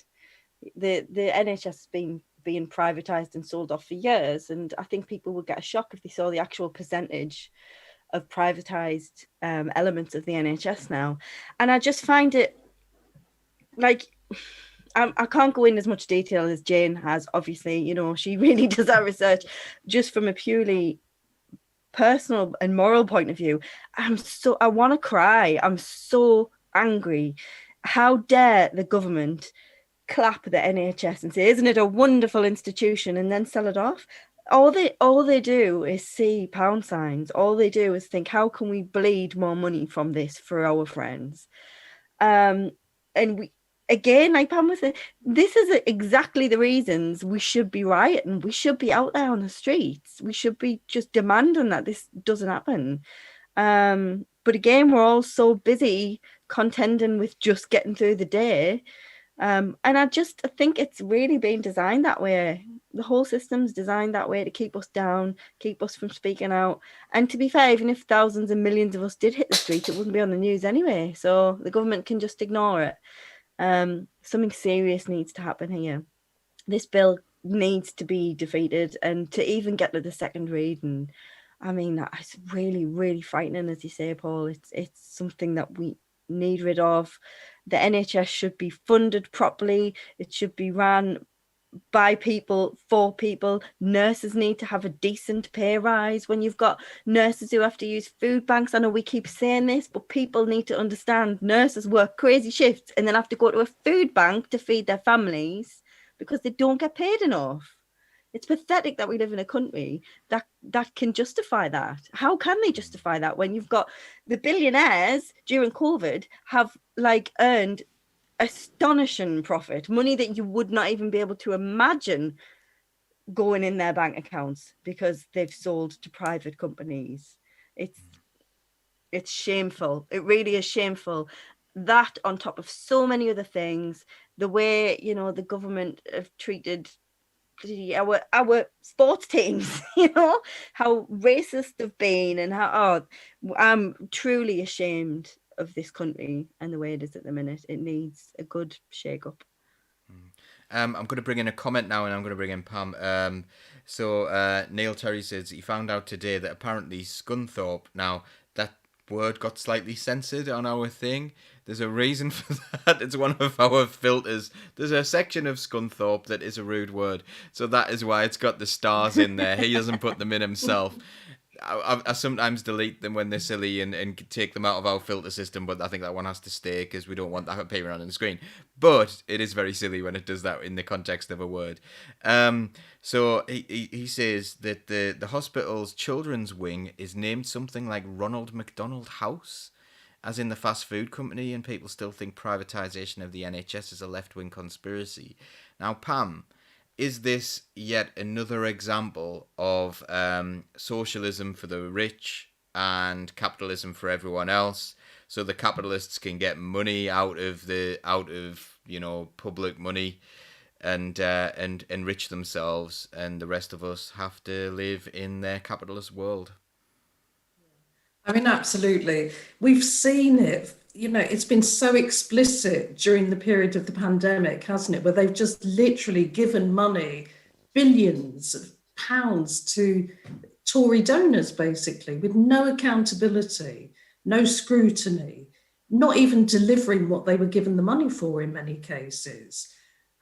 The NHS has been being privatised and sold off for years, and I think people would get a shock if they saw the actual percentage of privatised elements of the NHS now. And I just find it like, I can't go in as much detail as Jane has. Obviously, you know, she really does that research. Just from a purely personal and moral point of view, I want to cry. I'm so angry. How dare the government clap the NHS and say, "Isn't it a wonderful institution?" and then sell it off? All they do is see pound signs. All they do is think, how can we bleed more money from this for our friends? And we, again, like Pam was saying, this is exactly the reasons we should be rioting. We should be out there on the streets. We should be just demanding that this doesn't happen. But again, we're all so busy contending with just getting through the day. And I think it's really been designed that way. The whole system's designed that way to keep us down, keep us from speaking out. And to be fair, even if thousands and millions of us did hit the streets, it wouldn't be on the news anyway. So the government can just ignore it. Something serious needs to happen here. This bill needs to be defeated, and to even get to the second reading, I mean, it's really, really frightening, as you say, Paul. It's something that we need rid of. The NHS should be funded properly. It should be run by people, for people. Nurses need to have a decent pay rise. When you've got nurses who have to use food banks, I know we keep saying this, but people need to understand nurses work crazy shifts and then have to go to a food bank to feed their families because they don't get paid enough. It's pathetic that we live in a country that can justify that. How can they justify that when you've got the billionaires during COVID have like earned astonishing profit, money that you would not even be able to imagine going in their bank accounts because they've sold to private companies. It's shameful. It really is shameful. That on top of so many other things, the way, you know, the government have treated our sports teams, you know, how racist they've been, and how I'm truly ashamed of this country and the way it is at the minute. It needs a good shake up. I'm going to bring in a comment now, and I'm going to bring in Pam. So Neil Terry says he found out today that apparently Scunthorpe, now that word got slightly censored on our thing. There's a reason for that. It's one of our filters. There's a section of Scunthorpe that is a rude word, so that is why it's got the stars in there. He doesn't put them in himself. I sometimes delete them when they're silly and take them out of our filter system, but I think that one has to stay because we don't want that appearing on the screen. But it is very silly when it does that in the context of a word. So he says that the hospital's children's wing is named something like Ronald McDonald House, as in the fast food company, and people still think privatisation of the NHS is a left-wing conspiracy. Now, Pam, is this yet another example of socialism for the rich and capitalism for everyone else? So the capitalists can get money out of public money and enrich themselves, and the rest of us have to live in their capitalist world. I mean, absolutely. We've seen it, it's been so explicit during the period of the pandemic, hasn't it? Where they've just literally given money, billions of pounds to Tory donors, basically, with no accountability, no scrutiny, not even delivering what they were given the money for in many cases.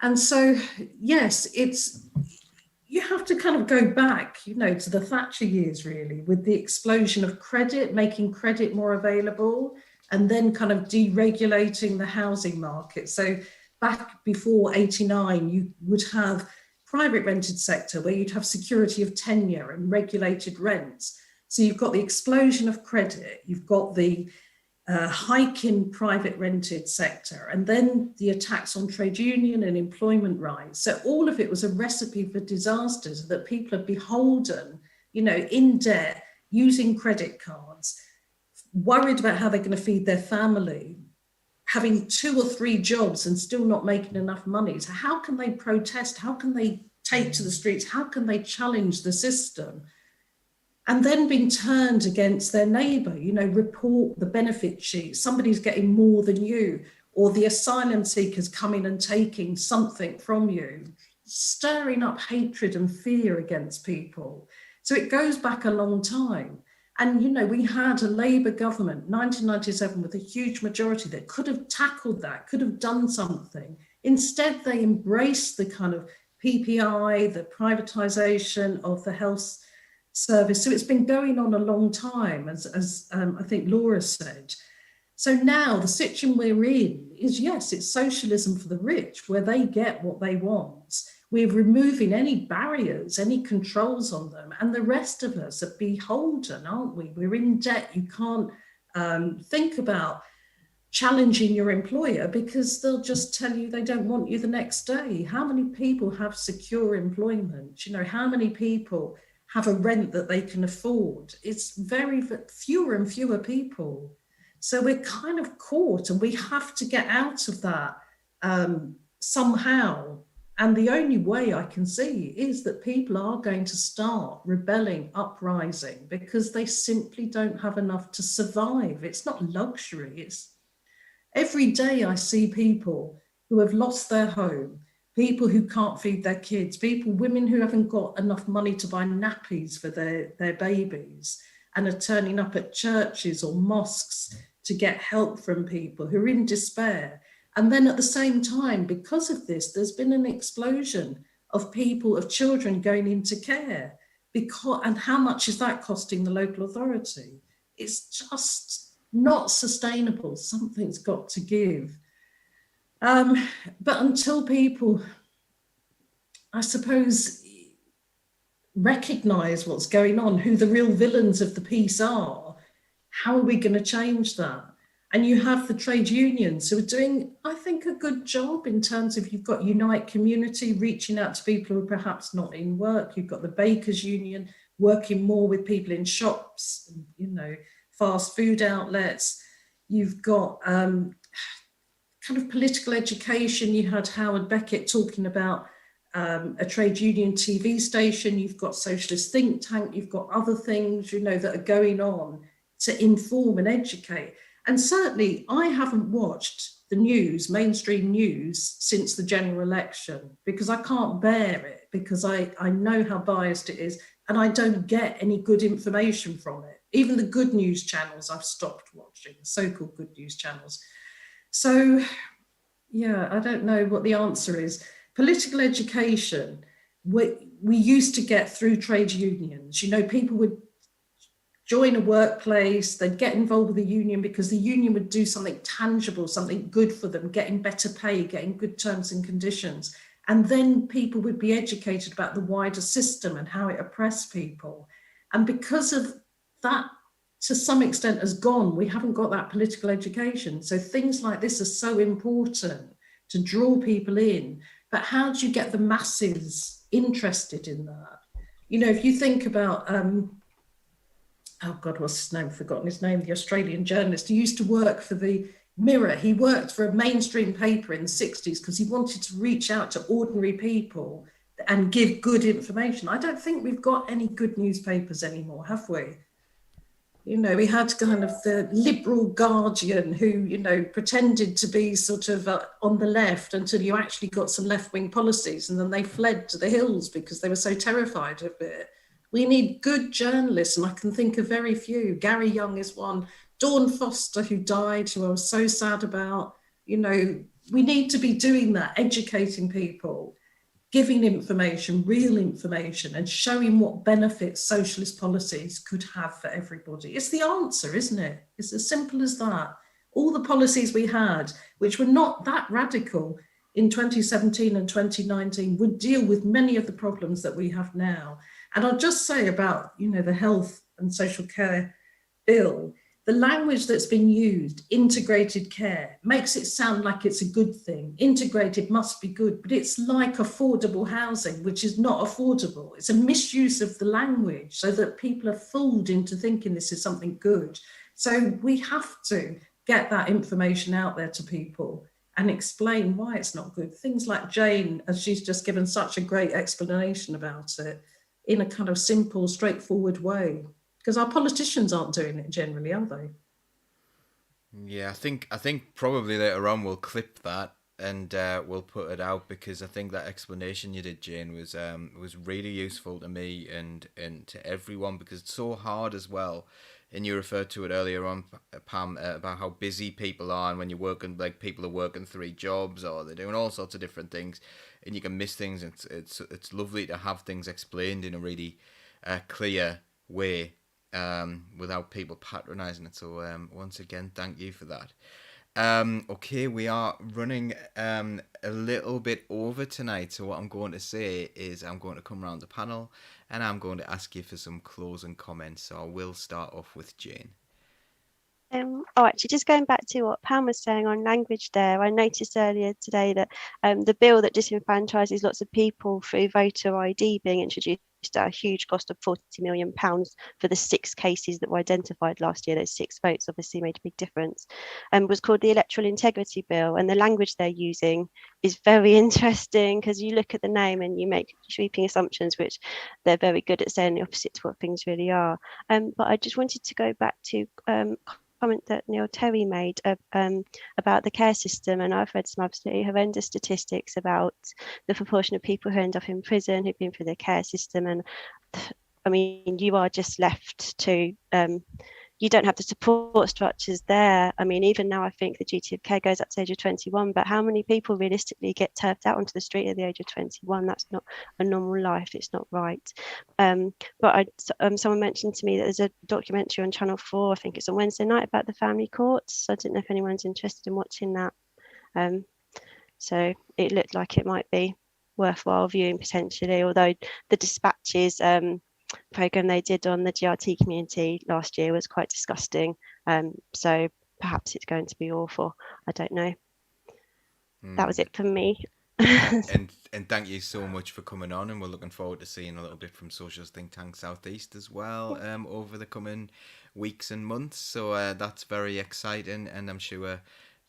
And so, yes, you have to kind of go back, to the Thatcher years, really, with the explosion of credit, making credit more available, and then kind of deregulating the housing market. So back before 89, you would have private rented sector where you'd have security of tenure and regulated rents. So you've got the explosion of credit, you've got the hike in private rented sector, and then the attacks on trade union and employment rights. So all of it was a recipe for disasters, that people are beholden, in debt, using credit cards, worried about how they're going to feed their family, having 2 or 3 jobs and still not making enough money. So how can they protest? How can they take to the streets? How can they challenge the system? And then being turned against their neighbour, report the benefit sheet, somebody's getting more than you, or the asylum seekers coming and taking something from you, stirring up hatred and fear against people. So it goes back a long time. And, we had a Labour government, 1997, with a huge majority that could have tackled that, could have done something. Instead, they embraced the kind of PPI, the privatisation of the health service. So it's been going on a long time, as I think Laura said. So now the situation we're in is, yes, it's socialism for the rich, where they get what they want. We're removing any barriers, any controls on them, and the rest of us are beholden, aren't we? We're in debt. You can't think about challenging your employer because they'll just tell you they don't want you the next day. How many people have secure employment? How many people have a rent that they can afford? It's very fewer and fewer people. So we're kind of caught, and we have to get out of that somehow. And the only way I can see is that people are going to start rebelling, uprising, because they simply don't have enough to survive. It's not luxury. It's every day I see people who have lost their home, people who can't feed their kids, women who haven't got enough money to buy nappies for their babies and are turning up at churches or mosques to get help from people who are in despair. And then at the same time, because of this, there's been an explosion of children going into care. And how much is that costing the local authority? It's just not sustainable. Something's got to give. But until people, I suppose, recognise what's going on, who the real villains of the piece are, how are we going to change that? And you have the trade unions who are doing, I think, a good job in terms of, you've got Unite Community reaching out to people who are perhaps not in work. You've got the Bakers Union working more with people in shops, fast food outlets. You've got kind of political education. You had Howard Beckett talking about a trade union TV station. You've got Socialist think tank. You've got other things, that are going on to inform and educate. And certainly I haven't watched the news, mainstream news, since the general election, because I can't bear it, because I know how biased it is, and I don't get any good information from it. Even the good news channels I've stopped watching, so-called good news channels. So, yeah, I don't know what the answer is. Political education, we used to get through trade unions. People would join a workplace, they'd get involved with the union because the union would do something tangible, something good for them, getting better pay, getting good terms and conditions. And then people would be educated about the wider system and how it oppressed people. And because of that, to some extent, has gone, we haven't got that political education. So things like this are so important to draw people in. But how do you get the masses interested in that? You know, if you think about, oh God, what's his name? I've forgotten his name, the Australian journalist who used to work for the Mirror. He worked for a mainstream paper in the 60s because he wanted to reach out to ordinary people and give good information. I don't think we've got any good newspapers anymore, have we? You know, we had kind of the liberal Guardian who, you know, pretended to be sort of on the left until you actually got some left-wing policies, and then they fled to the hills because they were so terrified of it. We need good journalists, and I can think of very few. Gary Young is one. Dawn Foster, who died, who I was so sad about. You know, we need to be doing that, educating people, giving information, real information, and showing what benefits socialist policies could have for everybody. It's the answer, isn't it? It's as simple as that. All the policies we had, which were not that radical in 2017 and 2019, would deal with many of the problems that we have now. And I'll just say about, you know, the health and social care bill, the language that's been used, integrated care, makes it sound like it's a good thing. Integrated must be good, but it's like affordable housing, which is not affordable. It's a misuse of the language so that people are fooled into thinking this is something good. So we have to get that information out there to people and explain why it's not good. Things like Jane, as she's just given such a great explanation about it in a kind of simple, straightforward way. Because our politicians aren't doing it generally, are they? Yeah, I think probably later on we'll clip that and we'll put it out, because I think that explanation you did, Jane, was really useful to me and to everyone, because it's so hard as well. And you referred to it earlier on, Pam, about how busy people are, and when you're working, like people are working 3 jobs or they're doing all sorts of different things, and you can miss things. It's lovely to have things explained in a really clear way, without people patronising it. So once again, thank you for that. Okay, we are running a little bit over tonight, so what I'm going to say is I'm going to come around the panel and I'm going to ask you for some closing comments. So I will start off with Jane. Actually, just going back to what Pam was saying on language there, I noticed earlier today that the bill that disenfranchises lots of people through voter ID being introduced at a huge cost of £40 million for the 6 cases that were identified last year. Those 6 votes obviously made a big difference, and was called the Electoral Integrity Bill. And the language they're using is very interesting, because you look at the name and you make sweeping assumptions, which they're very good at saying the opposite to what things really are. But I just wanted to go back to comment that Neil Terry made about the care system, and I've read some absolutely horrendous statistics about the proportion of people who end up in prison who've been through the care system. And I mean, you are just left to you don't have the support structures there. I mean, even now I think the duty of care goes up to the age of 21, but how many people realistically get turfed out onto the street at the age of 21? That's not a normal life. It's not right. But someone mentioned to me that there's a documentary on Channel 4, I think it's on Wednesday night, about the family courts. I don't know if anyone's interested in watching that. So it looked like it might be worthwhile viewing potentially, although the Dispatches program they did on the GRT community last year was quite disgusting. So perhaps it's going to be awful. I don't know. That was it from me. and thank you so much for coming on, and we're looking forward to seeing a little bit from Socialist Think Tank Southeast as well over the coming weeks and months. So that's very exciting, and I'm sure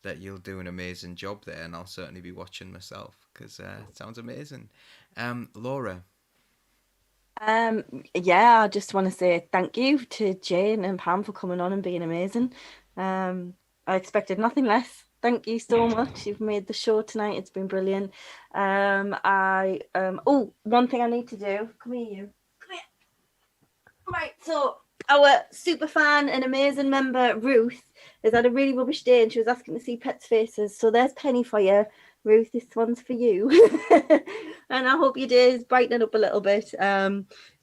that you'll do an amazing job there, and I'll certainly be watching myself, because it sounds amazing. Laura? Yeah, I just want to say thank you to Jane and Pam for coming on and being amazing. I expected nothing less. Thank you so much. You've made the show tonight. It's been brilliant. One thing I need to do. Come here, you. Come here. Right, so our super fan and amazing member Ruth has had a really rubbish day, and she was asking to see pets' faces. So there's Penny for you. Ruth, this one's for you. And I hope your day is brightening up a little bit.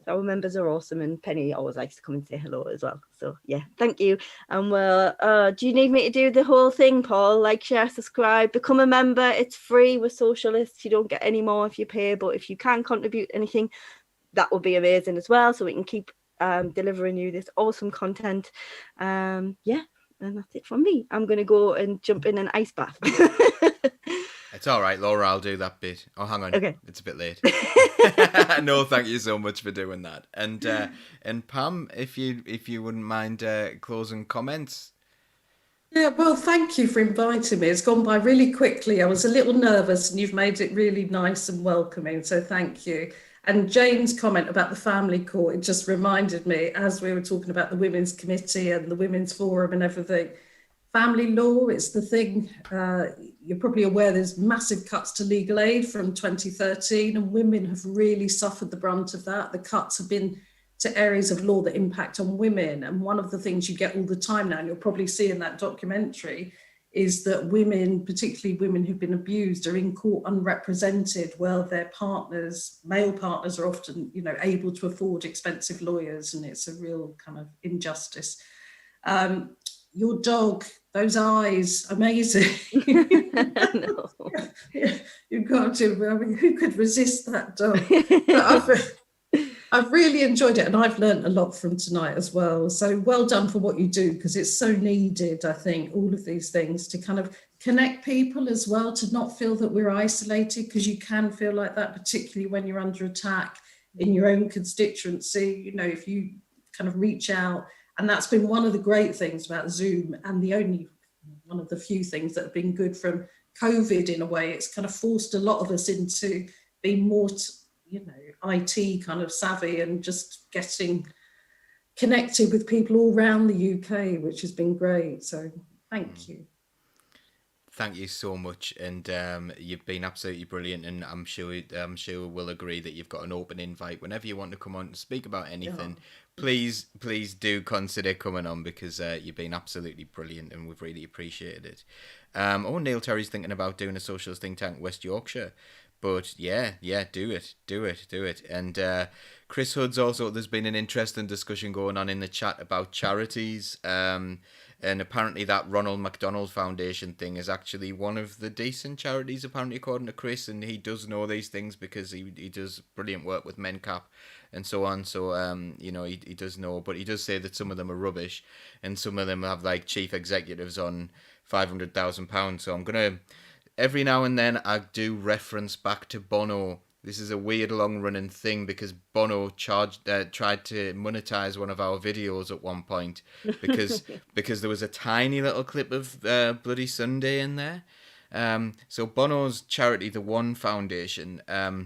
Our members are awesome, and Penny always likes to come and say hello as well. So yeah, thank you. And well, do you need me to do the whole thing, Paul? Like, share, subscribe, become a member. It's free with Socialist. You don't get any more if you pay, but if you can contribute anything, that would be amazing as well. So we can keep delivering you this awesome content. Yeah, and that's it from me. I'm gonna go and jump in an ice bath. It's all right, Laura. I'll do that bit. Oh, hang on. Okay. It's a bit late. No, thank you so much for doing that. And Pam, if you wouldn't mind closing comments. Yeah, well, thank you for inviting me. It's gone by really quickly. I was a little nervous, and you've made it really nice and welcoming. So thank you. And Jane's comment about the family court, it just reminded me, as we were talking about the Women's Committee and the Women's Forum and everything, family law, it's the thing, you're probably aware there's massive cuts to legal aid from 2013, and women have really suffered the brunt of that. The cuts have been to areas of law that impact on women. And one of the things you get all the time now, and you'll probably see in that documentary, is that women, particularly women who've been abused, are in court unrepresented, while their partners, male partners, are often, able to afford expensive lawyers, and it's a real kind of injustice. Your dog, those eyes, amazing. No. You've got to, I mean, who could resist that dog? But I've really enjoyed it, and I've learned a lot from tonight as well. So well done for what you do, because it's so needed, I think, all of these things to kind of connect people as well, to not feel that we're isolated, because you can feel like that, particularly when you're under attack in your own constituency, if you kind of reach out. And that's been one of the great things about Zoom, and the only one of the few things that have been good from COVID in a way. It's kind of forced a lot of us into being more, IT kind of savvy, and just getting connected with people all around the UK, which has been great. So thank you. Thank you so much, and you've been absolutely brilliant, and I'm sure we'll agree that you've got an open invite whenever you want to come on and speak about anything. Yeah. Please do consider coming on, because you've been absolutely brilliant, and we've really appreciated it. Neil Terry's thinking about doing a socialist think tank West Yorkshire. But yeah, do it. And Chris Hood's also, there's been an interesting discussion going on in the chat about charities. And apparently that Ronald McDonald Foundation thing is actually one of the decent charities, apparently, according to Chris. And he does know these things, because he does brilliant work with MenCap and so on. So, he does know. But he does say that some of them are rubbish, and some of them have like chief executives on £500,000. So I'm going to... Every now and then I do reference back to Bono. This is a weird long-running thing, because Bono tried to monetize one of our videos at one point, because there was a tiny little clip of Bloody Sunday in there. So Bono's charity, the One Foundation, I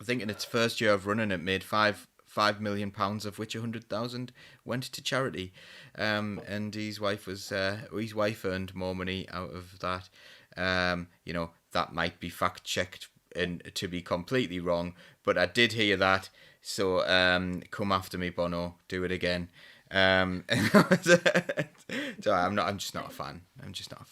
think in its first year of running it made £5 million, of which 100,000 went to charity. And his wife earned more money out of that. That might be fact checked and to be completely wrong, but I did hear that. So come after me, Bono. Do it again. So I'm just not a fan.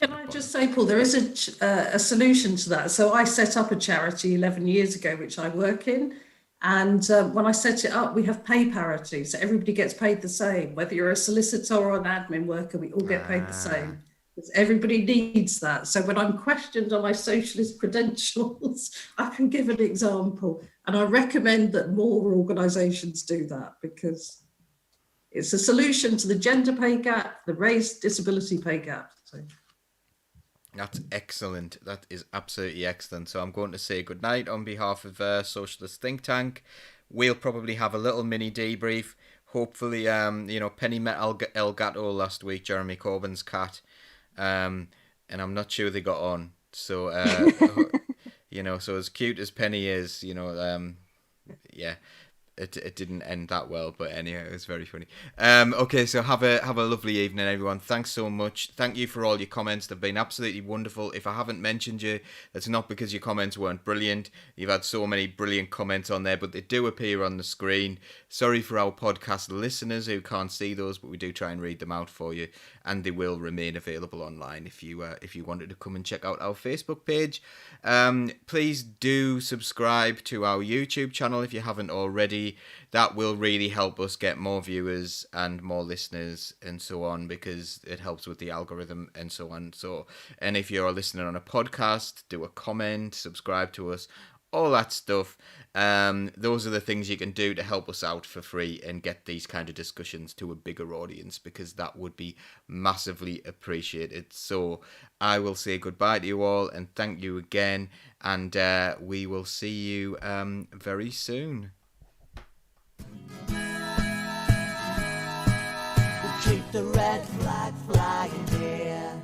Can I just say, Paul, there is a solution to that. So I set up a charity 11 years ago, which I work in. And when I set it up, we have pay parity. So everybody gets paid the same. Whether you're a solicitor or an admin worker, we all get paid the same. Because everybody needs that. So when I'm questioned on my socialist credentials, I can give an example. And I recommend that more organisations do that, because it's a solution to the gender pay gap, the race disability pay gap. So. That's excellent. That is absolutely excellent. So I'm going to say goodnight on behalf of Socialist Think Tank. We'll probably have a little mini debrief. Hopefully, Penny met El Gato last week, Jeremy Corbyn's cat. And I'm not sure they got on. So, so as cute as Penny is, it didn't end that well, but anyway, it was very funny. Okay, so have a lovely evening, everyone. Thanks so much. Thank you for all your comments. They've been absolutely wonderful. If I haven't mentioned you, that's not because your comments weren't brilliant. You've had so many brilliant comments on there, but they do appear on the screen. Sorry for our podcast listeners who can't see those, but we do try and read them out for you, and they will remain available online if you wanted to come and check out our Facebook page. Please do subscribe to our YouTube channel if you haven't already. that will really help us get more viewers and more listeners and so on, because it helps with the algorithm and so on. So, and if you're listening on a podcast, do a comment, subscribe to us, all that stuff. Those are the things you can do to help us out for free and get these kind of discussions to a bigger audience, because that would be massively appreciated. So I will say goodbye to you all and thank you again, and we will see you very soon. Keep the red flag flying here.